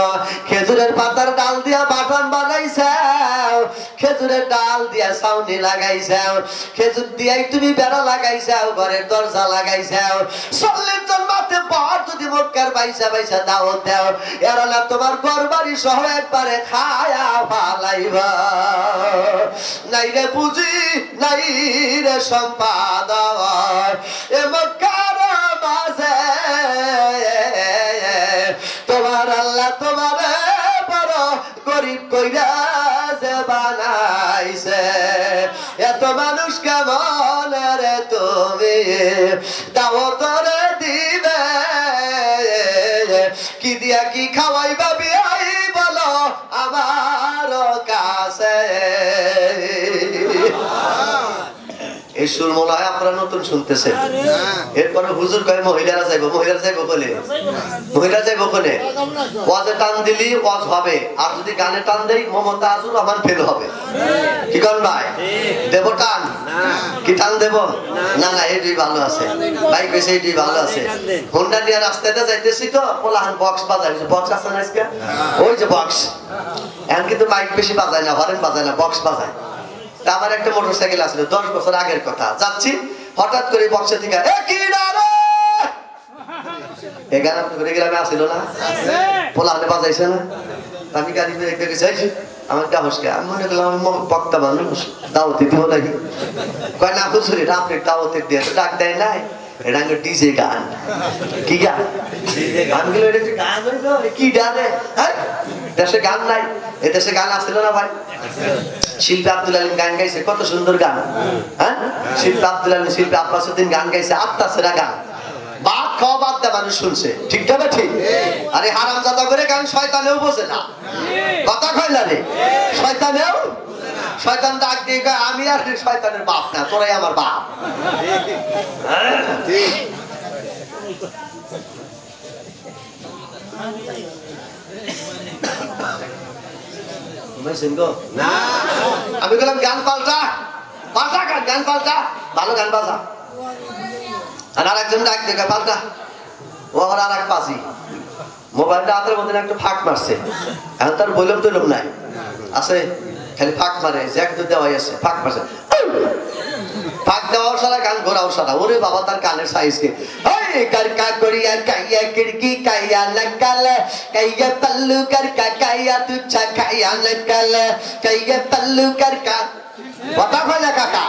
A: খেজুরের পাতার ডাল দিয়া বাটন বানাইছাও, খেজুরের ডাল দিয়া ছাউনি লাগাইছাও, খেজুর দিয়াই তুমি বেড়া লাগাইছাও, ঘরের দরজা লাগাইছাও। 40 জন মাতে বর যদি মক্কার বাইসা বাইসা দাওয়াত দাও, এরালা তোমার ঘর বাড়ি সহ একবারে খায়া ফালাইবা। নাই রে পুঁজি, নাই রে সম্পদ, এ মক্কার মাঝে তোমার আল্লাহ তোমার বড় গরিব কইরা যে বানাইছে, এত মানুষ কেমন রে তুমি দাওয়াত রে দিবে, কি দিয়া কি খাওয়াইবা বিয়াই বলো আমার কাছে। এই সুর মনে হয় আপনারা নতুন শুনতেছেন। এরপরে হুজুর কয়, মহিলারা যাইবো, মহিলারা যাইবো কোনে? মহিলা যাইবো কোনে? ওয়াজে টান দিলি ওয়াজ হবে, আর যদি গানে টান দেই মমতা আজুর আমার ফেল হবে। কি কন ভাই? দেব টান? কি টান দেব? না না, এইটাই ভালো আছে ভাই, কইছে এইটাই ভালো আছে। হোন্ডা নিয়ে রাস্তাতে যাইতেছি তো, পোলাহান বক্স বাজায়, বক্স আছে না আজকে? ওই যে বক্স, এখন কিন্তু মাইক বেশি বাজায় না, হরেন বাজায় না, বক্স বাজায়। আমার একটা মোটরসাইকেল আছিল, 10 বছর আগের কথা, যাচ্ছি হঠাৎ করে বক্সে থেকে এই গান আপনার গ্রামে আসিল না, পোলাহানে বাজাইছে না, আমি গাড়ি দেখে আমার কাহসকে আমি মনে করলাম আমি বক্তা মানুষ, দাওয়াতে দিব নাকি? কয় না হুজুর, এটা আপনি দাওয়াতে দিয়ে ডাক দেয় নাই, এটা ডিজে গান। কি গান? গানগুলো এটা গান কি গানে? হ্যাঁ, দেশে গান নাই, এ দেশে গান আসছিল না ভাই? শিল্পী আব্দুল আলীম গান গাইছে, কত সুন্দর গান। হ্যাঁ, শিল্পী আব্দুল আলীম, শিল্পী আব্বাসউদ্দিন গান গাইছে, আত্মাসেরা গান, বাদ খাওয়া বাদ দেয় মানুষ শুনছে, ঠিক না ঠিক? আরে হারামজাদা করে গান শয়তানেও বোঝে না, কথা কয় না রে, শয়তানেও, শয়তান ডাক দিয়ে কয়, আমি আর শয়তানের বাপ না, তোরাই আমার বাপ। আমি বললাম গান পাল্টা, পাল্টা গান, গান পাল্টা, ভালো গান বাজা। আর আরেকজন ডাক দেখে পাল্টা, ও আমার আর এক পাশি মোবাইলটা হাতের মধ্যে একটা ফাঁক মারছে, এখন তার বললাম টইলাম নাই আছে, খালি ফাঁক মারে, জ্যাক তো দেওয়াই আছে, ফাঁক মারছে, ফাঁক দেওয়াও সারা, গান ঘোরাও সারা। ওরে বাবা, তার কানের সাইজ কে करका गुड़िया काया खिड़की काया नकल कईया पल्लू करका काया तुझा काया नकल कईया पल्लू करका কথা কয় না কাকা,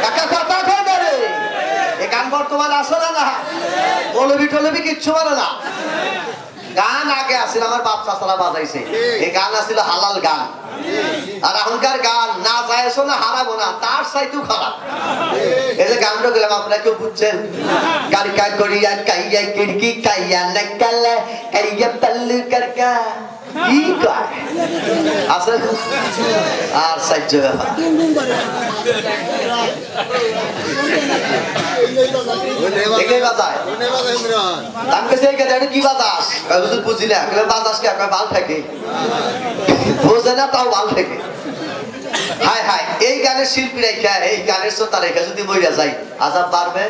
A: কাকা কথা কয় না রে। এই গান বর্তমানে আসে না, মৌলবি টলবি কিচ্ছু বলে না। গান আগে আসছিল, আমার বাপ চাচারা বাজাইছে, এই গান আসছিল হালাল গান। আর এখনকার গান না যাইছো না হারাবো না, তার চাইতেও খারাপ। এই যে গানটা গেলাম, আপনারা কেউ বুঝছেন? কারকা করিয়া কাইয়া খিড়কি কাইয়া নকল কাইয়া পল্লু করকা, কি কয় আছে আর সাহায্য ব্যাপার। এটাই বাজায়, আমি কাছে এই কথা কি বাজাস? বুঝি না, বাজাস কে ভাল থাকে, বোঝে না তাও ভাল থাকে। হায় হায়, এই গানের শিল্পী রেখা, এই গানের শ্রোতা রেখা যদি মরিয়া যায়, আজাব বাড়বে,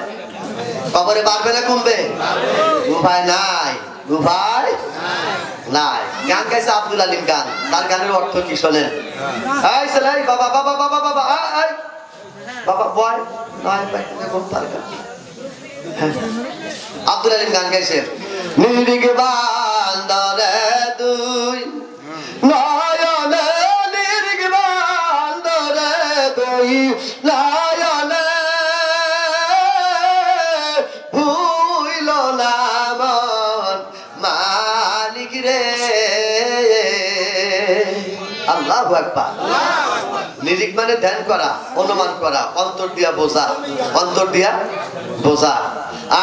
A: কবরে বাড়বে না কমবে? উপায় নাই, উপায় নাই। গান গাইছে আব্দুল আলীম গান, তার গানের অর্থ কি শোনেন? বাবা বাবা বাবা বাবা বাবা বয় আব্দুল আলীম গান গাইছে, নিরিগ বান্দরে দুই নয়নে, নিরিগ বান্দরে দুই নয়নে ভুইল না মন মালিক রে। আল্লাহু আকবার। নিরিক মানে ধ্যান করা, অনুমান করা, অন্তর দিয়া বোঝা, অন্তর দিয়া বোঝা।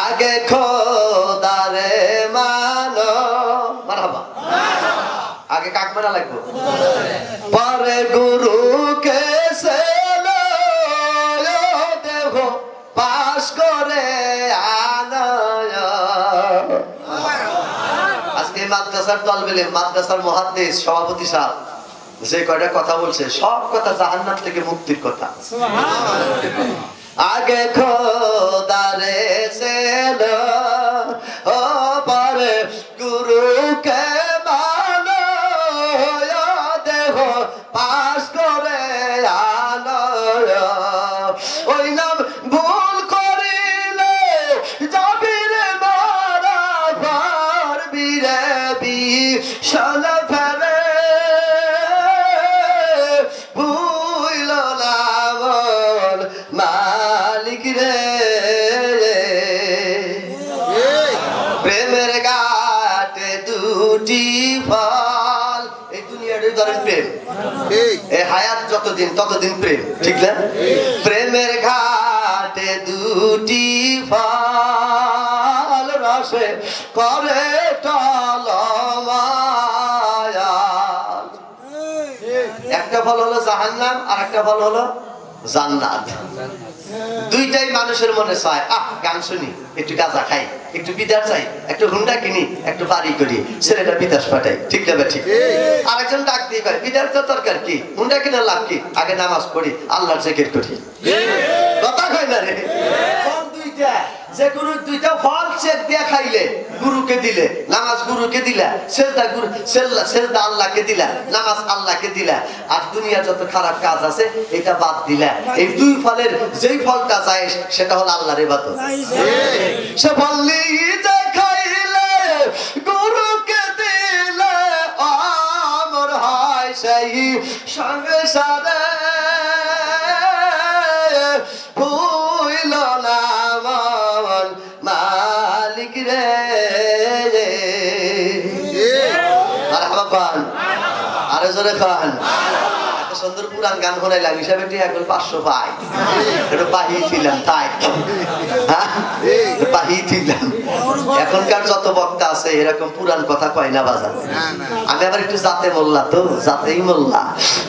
A: আগে খোদারে মানো, মারহাবা। আগে কাক মানা লাগবো, পরে গুরুকে সেলো, দেহ পাস করে আনয়। আজকে মাদ্রাসার তলবেলে মাদ্রাসার মুহাদ্দিস সভাপতি সাহেব যে কয়টা কথা বলছে সব কথা জাহান্নাম থেকে মুক্তির কথা। আগে খোদারে সেলো, ও পরে গুরুকে মানো, দেহ পাস করে আনয়। ওই নাম ভুল করিলে যাবি রে মারা, পারবি রে বিশাল ফেলে। ভুইল না মন মালিক রে, প্রেমের ঘাটে দুটি ফল। এই দুনিয়ার ধরেন প্রেম, এই হায়াত যতদিন ততদিন প্রেম, ঠিক না? প্রেমের ঘাটে দুটি ফল, রসে করে টলমায়াল। একটা ফল হলো জাহান্নাম, আর একটা ফল হলো জান্নাত। দুইটাই মানুষের মনে চায়, গান শুনি, একটু গাঁজা খাই, একটু বিদার চাই, একটু হুন্ডা কিনি, একটু বাড়ি করি, ছেলেটা বিদেশ পাঠাই, ঠিক না? ঠিক। আরেকজন ডাক দিয়ে কয়, বিদার তো দরকার কি, হুন্ডা কিনার লাভ কি, আগে নামাজ পড়ি, আল্লাহর জিকির করি। কথা কয় না রে? দুইটা, যে কোনো দুইটা ফল চেক দিয়ে খাইলে, গুরুকে দিলে, নামাজ গুরুকে দিলা, সেজদা আল্লাহকে দিলা, নামাজ আল্লাহকে দিলা, আর দুনিয়া যত খারাপ কাজ আছে এটা বাদ দিলা। এই দুই ফলের যেই ফলটা চাই সেটা হলো আল্লাহর ইবাদত। সে বললি যে খাইলে, গুরুকে দিলে, আমর হয় সেই সংসারে। ভুইল না মন মালিক রে। আরে জোরে খান। সুন্দর পুরান গান শোনাইলাম, হিসাবে এখন 500 পাই, এটা পাহিয়েছিলাম তাই, পাহিয়েছিলাম। এখনকার যত বক্তা আছে এরকম পুরান কথা কয় না বাজার। আমি আবার একটু জাতে মোল্লা, তো জাতেই মোল্লা।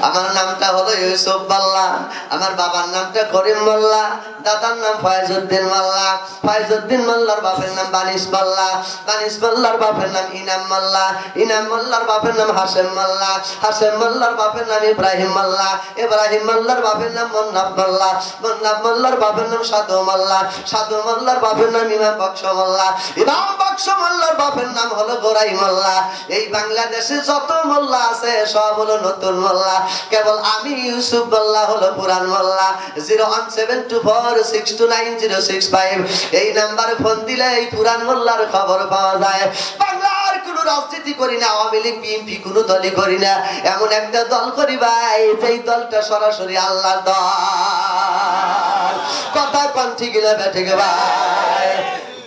A: আমার নামটা হলো ইউসুফ মোল্লা, আমার বাবার নামটা করিম মোল্লা, দাদার নাম ফয়েজউদ্দিন মোল্লা, ফয়েজউদ্দিন মোল্লার বাপের নাম বানিস মোল্লা, বানিস মোল্লার বাপের নাম ইনাম মোল্লা, ইনাম মোল্লার বাপের নাম হাশেম মোল্লা, হাশেম মোল্লার বাপের নাম ইব্রাহিম মোল্লা, ইব্রাহিম মোল্লার বাপের নাম মুন্নাফ মোল্লা, মুন্নাফ মোল্লার বাপের নাম সাধু মোল্লা, সাধু মোল্লার বাপের নাম ইমাম বক্স মোল্লা, ইমাম বক্স মোল্লার বাপের নাম হলো গোরাই মোল্লা। এই বাংলাদেশে যত মোল্লা আছে সব হলো নতুন মোল্লা, কেবল আমি ইউসুফ মোল্লা হলো পুরান মোল্লা। 01724629065 এই নাম্বারে ফোন দিলে এই পুরান মোল্লার খবর পাওয়া যায়। বাংলার কোনো রাজনীতি করি না, আওয়ামী লীগ বিএনপি কোনো দলই করি না, এমন একটা দল করি ভাই যেই দলটা সরাসরি আল্লাহর দল। কথা কোন ঠিক না বেঠিক ভাই?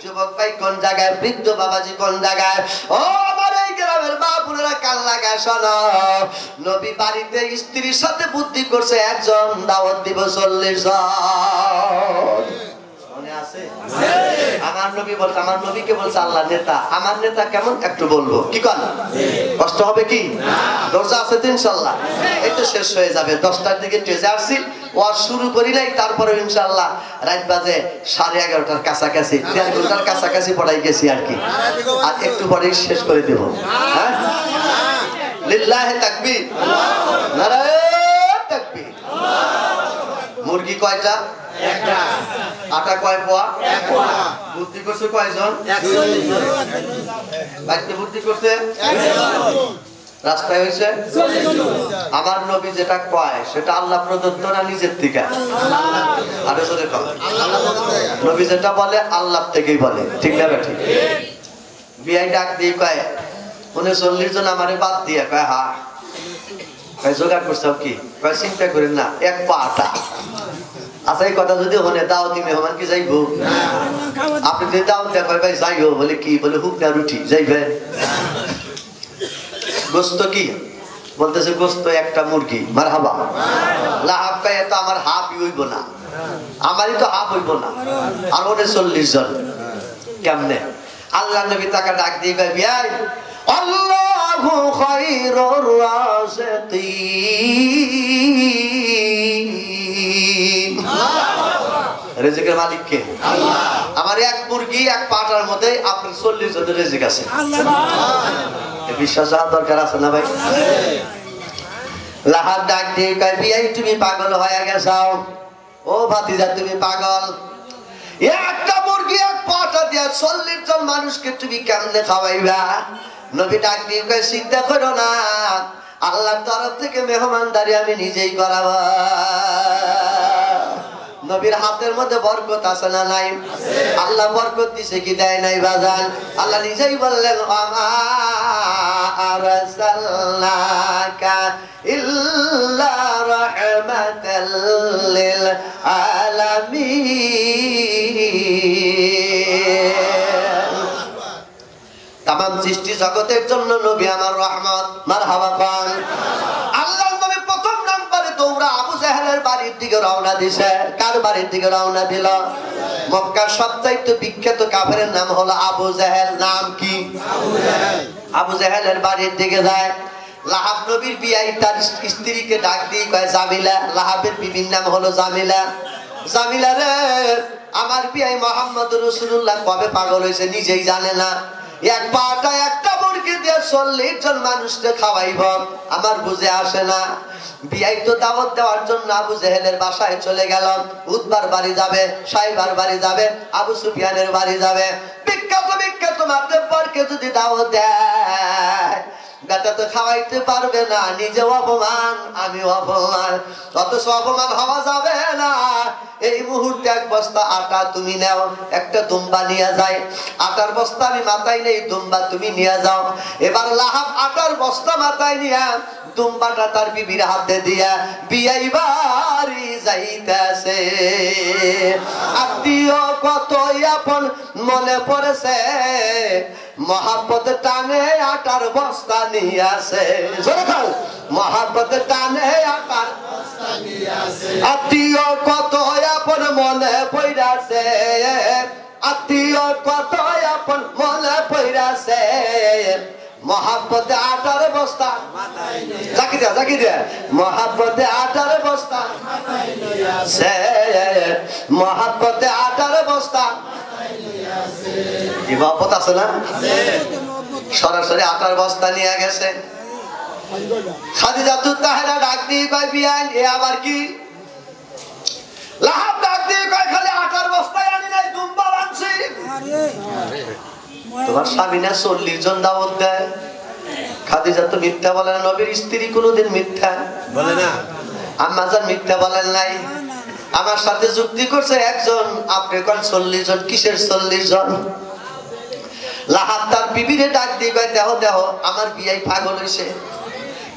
A: যুবক ভাই কোন জায়গায়, বৃদ্ধ বাবাজি কোন জায়গায়, ও আমার এই গ্রামের বাপুরা কান লাগায় শোনো। নবী বাড়িতে স্ত্রীর সাথে বুদ্ধি করছে, একজন দাওয়াত দিব 40 জন। মনে আছে? আমার নবী বলছে, আমার নবীকে বলছে আল্লাহ নেতা, আমার নেতা কেমন একটু বলবো, কি কন? কষ্ট হবে কি? দরজা আছে তো ইনশাআল্লাহ। এই তো শেষ হয়ে যাবে, 10টার দিকে ট্রেজে আসছি, ওয়াজ শুরু করি নাই, তারপরে ইনশাআল্লাহ রাত বাজে 11:30টার কাছাকাছি, 1.5 ঘন্টার কাছাকাছি পড়াই গেছি আর কি, আর একটু পরেই শেষ করে দেব। হ্যাঁ, লিল্লাহি তাকবীর, নারায়ে তাকবীর। মুরগি কয়টা? একটা। আটা কয় পোয়া? 1 পোয়া। বুদ্ধি করছে কয়জন? 140 জন। বাইতে বুদ্ধি করছে 100 জন। রাস্তায় হইছে 40 জন। আমার নবী যেটা কয় সেটা আল্লাহ প্রদত্ত না নিজের থেকে? আরে জোরে কও। নবী যেটা বলে আল্লাহ থেকেই বলে, ঠিক না ঠিক? বিআই ডাক দিয়ে কয় 39 জন আমারে বাদ দিয়ে কয়, হ্যাঁ। কয় জোগাড় করছো কি? কয় চিন্তা করেন না, 1 পা আটা। আচ্ছা, এই কথা যদি হনে দাওয়াতি মেহমান কি যাইবো? আপনি যদি দাওয়াত দেয় কয় ভাই যাইও, বলে কি? বলে হুক না রুটি, যাইবে। গোস্ত কি? বলতেছে গোস্ত একটা মুরগি, মারহাবা। লাহাব কয় তো আমার হাফই হইব না, আমারই তো হাফ হইব না, আর ওদের 40 জন কেমনে? আল্লাহ নবী তাকে ডাক দিয়ে কয় বিয়াই আল্লাহু খায়রুর রাযিকিন। রিজিকের মালিক কে? আল্লাহ। আমার এক মুরগি এক পাটার মধ্যে আপনার 40 জনের রিজিক আছে। বিশ্বাস দরকার আছে না ভাই? লাহাব ডাক দিয়ে কয় বিয়াই তুমি পাগল হয়ে গেছাও, ও ভাতিজা তুমি পাগল, একটা মুরগি এক পাটা দিয়া 40 জন মানুষকে তুমি কেমনে খাওয়াইবা? নবী ডাক দিয়ে কয় চিন্তা করো না, আল্লাহর তরফ থেকে মেহমানদারি আমি নিজেই করাবো। নবীর হাতের মধ্যে বরকত আছে না নাই? আল্লাহ বরকত দিছে কি দেয় নাই বাজান? আল্লাহ নিজেই বললেন আমা আরসালনাকা ইল্লা রাহমাতাল লিল আলামিন। তামাম সৃষ্টি জগতের জন্য নবী আমার রহমত, মারহাবা খান। আল্লাহ নবী প্রথম নাম্বারে দৌড়া আবু জাহেলের বাড়ির দিকে রওনা দিছে। কার বাড়ির দিকে রওনা দিল? মক্কার সবচাইতে বিখ্যাত কাফেরের নাম হলো আবু জাহেল। নাম কি? আবু জাহেলের বাড়ির দিকে যায়। লাহাব নবীর বিয়াই তার স্ত্রীকে ডাক দিয়ে কয় জামিলা। লাহাবের বিবির নাম হলো জামিলা। জামিলা রে, আমার বিয়াই মুহাম্মদ রাসূলুল্লাহ কবে পাগল হয়েছে নিজেই জানে না, এক পাটা একটা মুরগি দিয়ে 40 জন মানুষকে খাওয়াইব, আমার বুঝে আসে না। বিয়াই তো দাওয়াত দেওয়ার জন্য আবু জাহেলের বাসায় চলে গেল। উতবার বাড়ি যাবে, সাইবার বাড়ি যাবে, আবু সুফিয়ানের বাড়ি যাবে। বিখ্যাত বিখ্যাত মাতব্বরকে যদি দাওয়াত দেয়, বেটা তো খাওয়াইতে পারবে না, নিজেও অপমান আমিও অপমান, অথচ অপমান হওয়া যাবে না। এই মুহূর্তে এক বস্তা আটা তুমি নাও, একটা দুম্বা নিয়ে যায়। আটার বস্তা আমি মাথায় নেই, দুম্বা তুমি নিয়ে যাও। এবার লাহাব আটার বস্তা মাথায় নিয়ে দুম্বাটা তার বিবির হাতে দিয়া বিয়াই বাড়ি যাইতেছে। আত্মীয় কত আপন মনে পড়েছে, মহাব্বত টানে আটার বস্তা নিয়ে আসে। মহাব্বত টানে আটার বস্তা নিয়ে আসে। আত্মীয় কত আপন মনে পড়াছে, আত্মীয় কত আপন মনে পড়াছে, মহাব্বতে আটার বস্তা জাকি দিয়া জাকি দিয়া, মহাব্বতে আটার বস্তা সে, মহাব্বতে আটার বস্তা। কি মহব্বত আছে না? সরাসরি আটার বস্তা নিয়ে গেছে। খাদিজাতুত তাহেরা ডাক দিয়ে কয় বিয়ান এ আবার কি? লাহাব ডাক দিয়ে কয় খালি আটার বস্তায় আনি নাই, দুম্বা আনছি। তোমার স্বামী না 40 জন দাওয়াত দেয়? খাদিজা তো মিথ্যা বলে না, নবীর স্ত্রী কোনোদিন মিথ্যা বলে না। আম্মা জান মিথ্যা বলেন নাই। আমার সাথে যুক্তি করছে একজন, আপনি কোন 40 জন? কিসের 40 জন? লাহাব তার বিবিরে ডাক দিয়ে কয় দেহ দেহ আমার বিয়াই পাগল হইছে।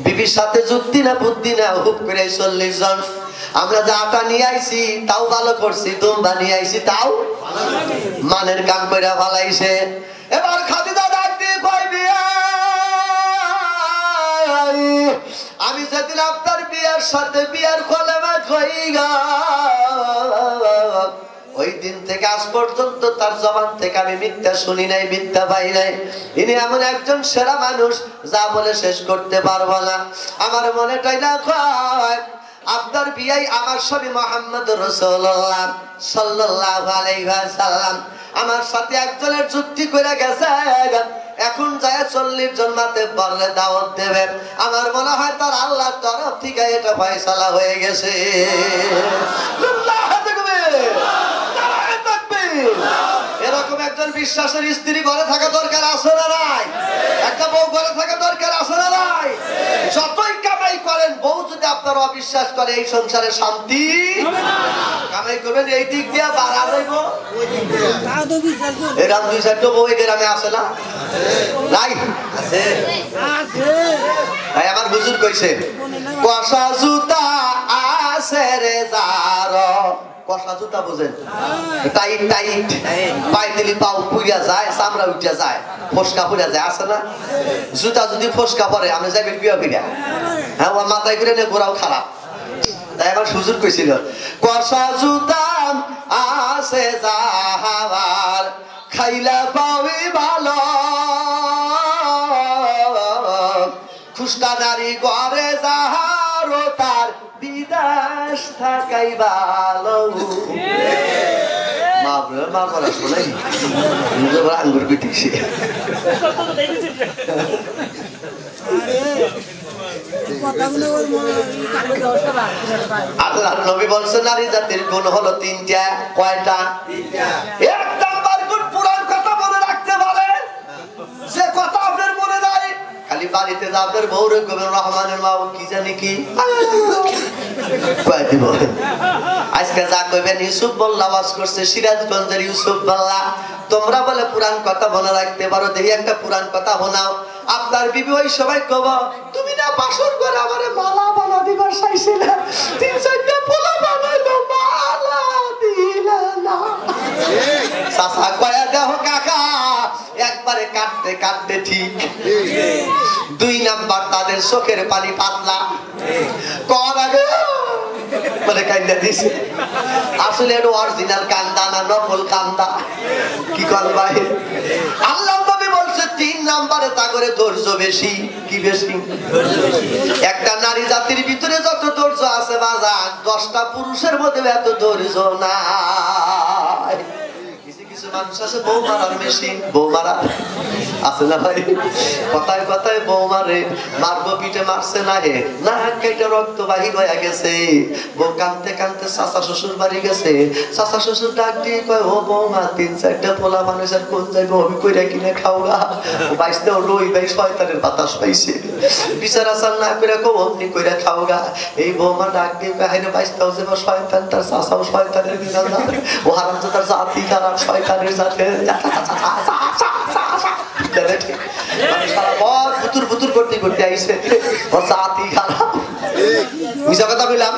A: বিবির সাথে যুক্তি না বুদ্ধি না, হুপ করে 40 জন। আমরা যে আটা নিয়ে আইছি তাও ভালো করছি, দুম্বা নিয়ে আইছি তাও মানের কাম করে ফলাইছে। এবার খাদিজা ডাক দিয়ে কয় বিয়াই, আমি যেদিন আপনার বিয়ার সাথে বিয়ার কলেমা কই গা, ওই দিন থেকে আজ পর্যন্ত তার জবান থেকে আমি মিথ্যা শুনি নাই, মিথ্যা পাই নাই। ইনি এমন একজন সেরা মানুষ যা বলে শেষ করতে পারবো না। আমার মনেটাই না কয় আপনার বিয়াই আমার স্বামী মুহাম্মদ রাসূলুল্লাহ সাল্লাল্লাহু আলাইহি ওয়াসাল্লাম আমার সাথে একজনের যুক্তি করে গেছে, এখন যায় 40 জন মাতে বললে দাওয়াত দেবে। আমার মনে হয় তার আল্লাহর তরফ থেকে এটা ফয়সালা হয়ে গেছে। এরকম একজন বিশ্বাসের স্ত্রী ঘরে থাকা দরকার আছে না নাই? একটা বউ ঘরে থাকা দরকার আছে না নাই? যতই কামাই করেন, বউ যদি আপনার অবিশ্বাস করে এই সংসারে শান্তি কামাই করবেন এই দিক দিয়ে বাড়া যাইব। এরকম 2-4টা বউ এই গ্রামে আছে না? নাই? তাই আমার হুজুর কইছে কষা জুতা আছে রে যার, কষা জুতা বোঝেন টাইট টাইট পায়ে দিলি পাও পুড়িয়া যায় চামড়া উঠিয়া যায় ফসকা পুড়িয়া যায় আছে না জুতা যদি ফসকা পরে আমি যাই বিয়া ফিরা হ্যাঁ ওর মাথায় করে নিয়ে ঘোরাও খারাপ তাই আবার সুযোগ কইছিল কষা জুতা আছে যাহার খাইলা পাওই ভালো খুশকা নারী ঘরে যাহারও তার বিদেশ থাকাই ভালো মা করা শোনাই আঙ্গুর পিটিছি আল্লাহর নবী বলছেন নারী জাতির গুণ হলো তিনটা কয়টা এক নাম্বার গুণ পুরান কথা মনে রাখতে পারে যে কথা আপনার মনে নাই খালি বাড়িতে যা আপনার বউরে কবেন রহমানের মা কি জানি কি আজকে যা কইবেন ইউসুফ মোল্লা ওয়াজ করছে সিরাজগঞ্জের ইউসুফ মোল্লা তোমরা বলে পুরান কথা মনে রাখতে পারো দেখি একটা পুরান কথা শোনাও আপনার বিবি ওই সবাই কব তুমি না বাসর করে আমারে মালা বানা দিবার চাইছিলে তিন চারটা পোলা বানাইলো মালা দিলা না চাচা কয়া দেহ কাকা একবারে কাটতে কাটতে ঠিক দুই নাম্বার তাদের চোখের পানি পাতলা কর আগে মানে কান্দা দিছে আসলে এটা অরিজিনাল কান্দা না নকল কান্দা কি কল ভাই আল্লাহ নবী বলছে তিন নাম্বারে তা করে ধৈর্য বেশি কি বেশি একটা নারী জাতির ভিতরে যত ধৈর্য আছে বাজান 10টা পুরুষের মধ্যে এত ধৈর্য নাই কিছু মানুষ আছে বউ মারার মেশিন বউ মারা আছে না ভাই কথায় কথায় বউ মারে মারবো পিঠে মারছে না হে না কেটে রক্ত বাহির হয়ে গেছে বউ কানতে কানতে চাচা শ্বশুর বাড়ি গেছে চাচা শ্বশুর ডাক দিয়ে কয় ও বৌমা তিন চারটা পোলা মানুষের কোন যাইবো অভি কইরা কিনে খাওগা বাইসতে রই ভাই শয়তানের বাতাস পাইছে বিচার আচার না করে কো অমনি কইরা খাওগা এই বৌমা ডাক দিয়ে বাইরে বাইসতেও যাবো শয়তান তার চাচাও শয়তানের বিনা ও হারাম তার জাতি খারাপ শয়তানের সাথে সারা বর বুতুর বুতুর করতে করতে আইসে ওর জাতি খারাপ মিছা কথা বললাম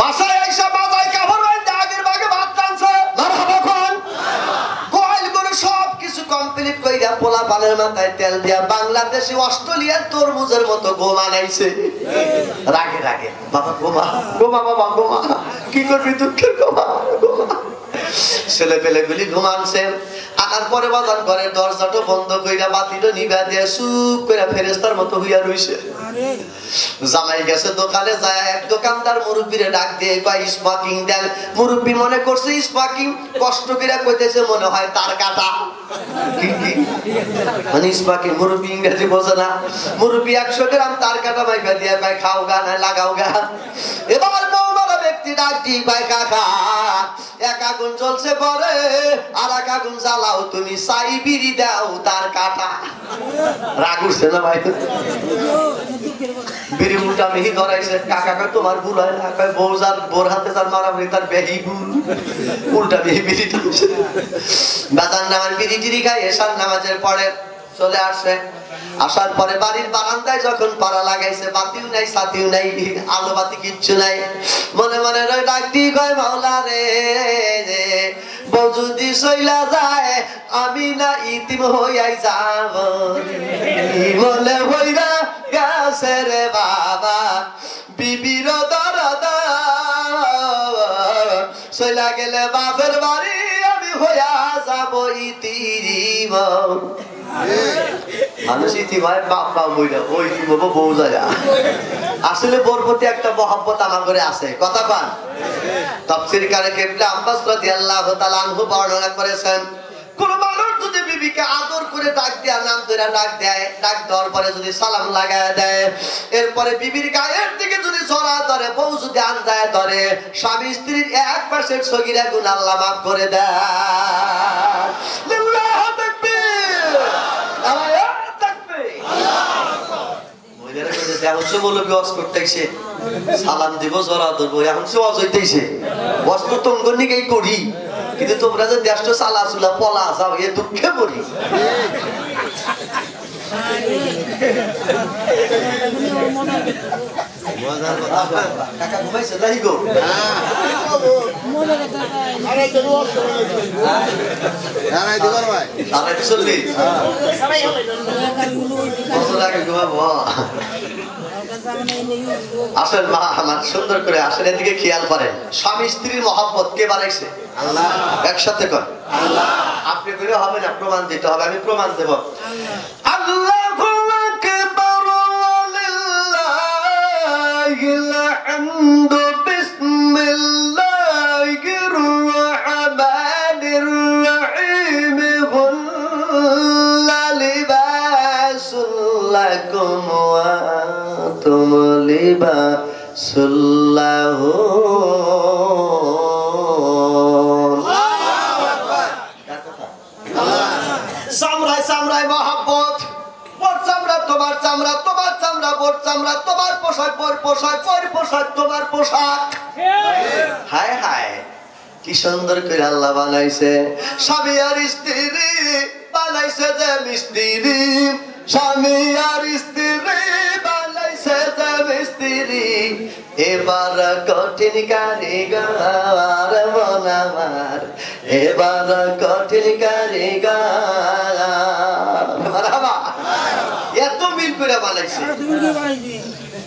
A: বাসায় আইসা বাজায় কাপড় বাইতে আগের ভাগে ভাত টানছে মারহাবা কোন গোয়াল করে সব কিছু কমপ্লিট কইরা পোলা পানের মাথায় তেল দিয়া বাংলাদেশে অস্ট্রেলিয়ার তরমুজের মতো গোমা নাইছে রাগে রাগে বাবা গোমা গোমা বাবা গোমা কি করবি দুঃখের গোমা গোমা ছেলে পেলে গুলি ঘুমানছে আনার পরে বাজান ঘরের দরজাটা বন্ধ কইরা বাতিটা নিভা দিয়ে চুপ কইরা ফেরেস্তার মতো হইয়া রইছে জামাই গেছে দোকানে যায় এক দোকানদার মুরব্বিরে ডাক দিয়ে কয় স্মোকিং দেন মুরব্বি মনে করছে স্মোকিং কষ্ট কইরা কইতেছে মনে হয় তার কাটা কি কি মানে স্মোকিং মুরব্বি ইংরেজি বোঝে না মুরব্বি 100 গ্রাম তার কাটা মাইকা দিয়ে কয় খাও গা না লাগাও গা এবার বউমারা ব্যক্তি ডাক দিয়ে কয় কাকা এক আগুন জ্বলছে পরে আর এক আগুন জ্বালাও তুমি চাই বিড়ি দাও তার কাটা রাগ উঠছে না ভাই বিড়ি উল্টা মিহি ধরাইছে কাকা কয় তোমার ভুল হয় না কয় বউ যার বোর হাতে যার মারামারি তার বেহি ভুল উল্টা মিহি বিড়ি টানছে বাজার নামার বিড়ি টিড়ি খাই এসার নামাজের পরে চলে আসছে আসার পরে বাড়ির বারান্দায় যখন পাড়া লাগাইছে বাতিও নাই সাথীও নাই আলো বাতি কিচ্ছু নাই মনে মনে ডাক দিয়ে কয় মাওলা রে বউ যদি চইলা যায় আমি না ইতিম হইয়াই যাব মনে হইরা গেছে রে বাবা বিবির দরদ চইলা গেলে বাপের বাড়ি আমি হইয়া যাব ইতিম মানুষ ইতিমায় বাপ বাপ বইলা ওই বাবা বউ যায় আসলে বোর প্রতি একটা মহব্বত আমার ঘরে আছে কথা পান তাফসীরকারে কেবলা আব্বাস রাদিয়াল্লাহু তাআলা আনহু বর্ণনা করেছেন কোন মানুষ যদি বিবিকে আদর করে ডাক দেয়া নাম ধরে ডাক দেয় ডাক দেওয়ার পরে যদি সালাম লাগায় দেয় এরপরে বিবির গায়ের দিকে যদি জড়া ধরে বউ যদি আনজায় ধরে স্বামী স্ত্রীর এক পাশের সগীরা গুনাহ আল্লাহ মাফ করে দেয় আল্লাহু তাকবীর আল্লাহু তাকবীর মহিলারা কইছে এখন সে মৌলবি ওয়াজ করতেছে সালাম দিব জড়া ধরবো এখন সে ওয়াজ হইতেছে ওয়াজ তো তোমগর নিকেই করি কিন্তু তোমরা যে দেশটা চালাচুলা পলা যাও এ দুঃখে পড়ি কাকা ঘুমাইছে তাই গো আসেন মা আমার সুন্দর করে আসেন এদিকে খেয়াল করেন স্বামী স্ত্রীর মহব্বত কে বানাইছে আল্লাহ একসাথে কর আল্লাহ আপনি বলে হবে না প্রমাণ দিতে হবে আমি প্রমাণ দেব আল্লাহু আকবার ওয়ালিল্লাহিল হামদু বিসমিল্লাহির রহমানির রহিম হুল্লা লিবাসুল লাকুম ওয়া তুম লিবাসুল লাহুম চামড়ায় চামড়ায় মহব্বত বোর চামড়া তোমার চামড়া তোমার চামড়া বোর চামড়া তোমার পোশাক বোর পোশাক বোর পোশাক তোমার পোশাক হায় হায় কি সুন্দর করে আল্লাহ বানাইছে স্বামী আর স্ত্রী বানাইছে যে মিস্ত্রি স্বামী আর স্ত্রী বানাইছে যে মিস্ত্রি এবার কঠিন কারিগর মন আমার এবার কঠিন কারিগর মারহাবা এত মিল করে বানাইছে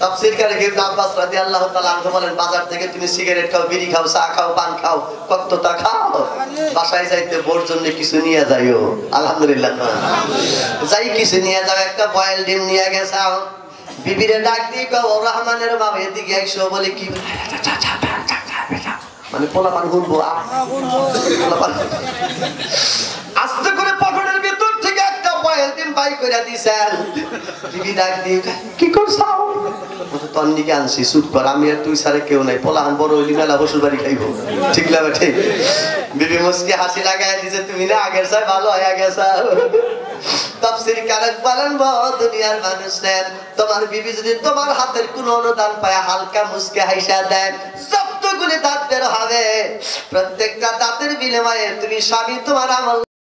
A: তাফসীরকারে ইবনে আব্বাস রাদিয়াল্লাহু তাআলা আনহু বলেন বাজার থেকে তুমি সিগারেট খাও বিড়ি খাও চা খাও পান খাও কতটা খাও বাসায় যাইতে বোর জন্য কিছু নিয়ে যাইও আলহামদুলিল্লাহ যাই কিছু নিয়ে যাও একটা বয়েল ডিম নিয়ে গেছাও বিবিরে ডাক দিয়ে কও রহমানের বাবা এদিকে আইসো বলে কি মানে পোলা পান ঘুরবো আস্তে করে পকেটের ভিতর থেকে একটা বয়েল ডিম বাই করে দিছেন বিবি ডাক দিয়ে কি করছাও তন্নিকে আনছি চুপ কর আমি আর তুই সারে কেউ নাই পোলাহান বড় হইলি মেলা বসুর বাড়ি খাইব ঠিক না ঠিক বিবি মুস্কি হাসি লাগাই দিছে তুমি না আগের চাই ভালো হয়ে গেছ তাফসীর কারক বলেন দুনিয়ার মানুষ নেন তোমার বিবি যদি তোমার হাতের কোনো অনুদান পায় হালকা মুস্কি হাসা দেয় যতগুলি দাঁত বের হবে প্রত্যেকটা দাঁতের বিনিময়ে তুমি স্বামী তোমার আমল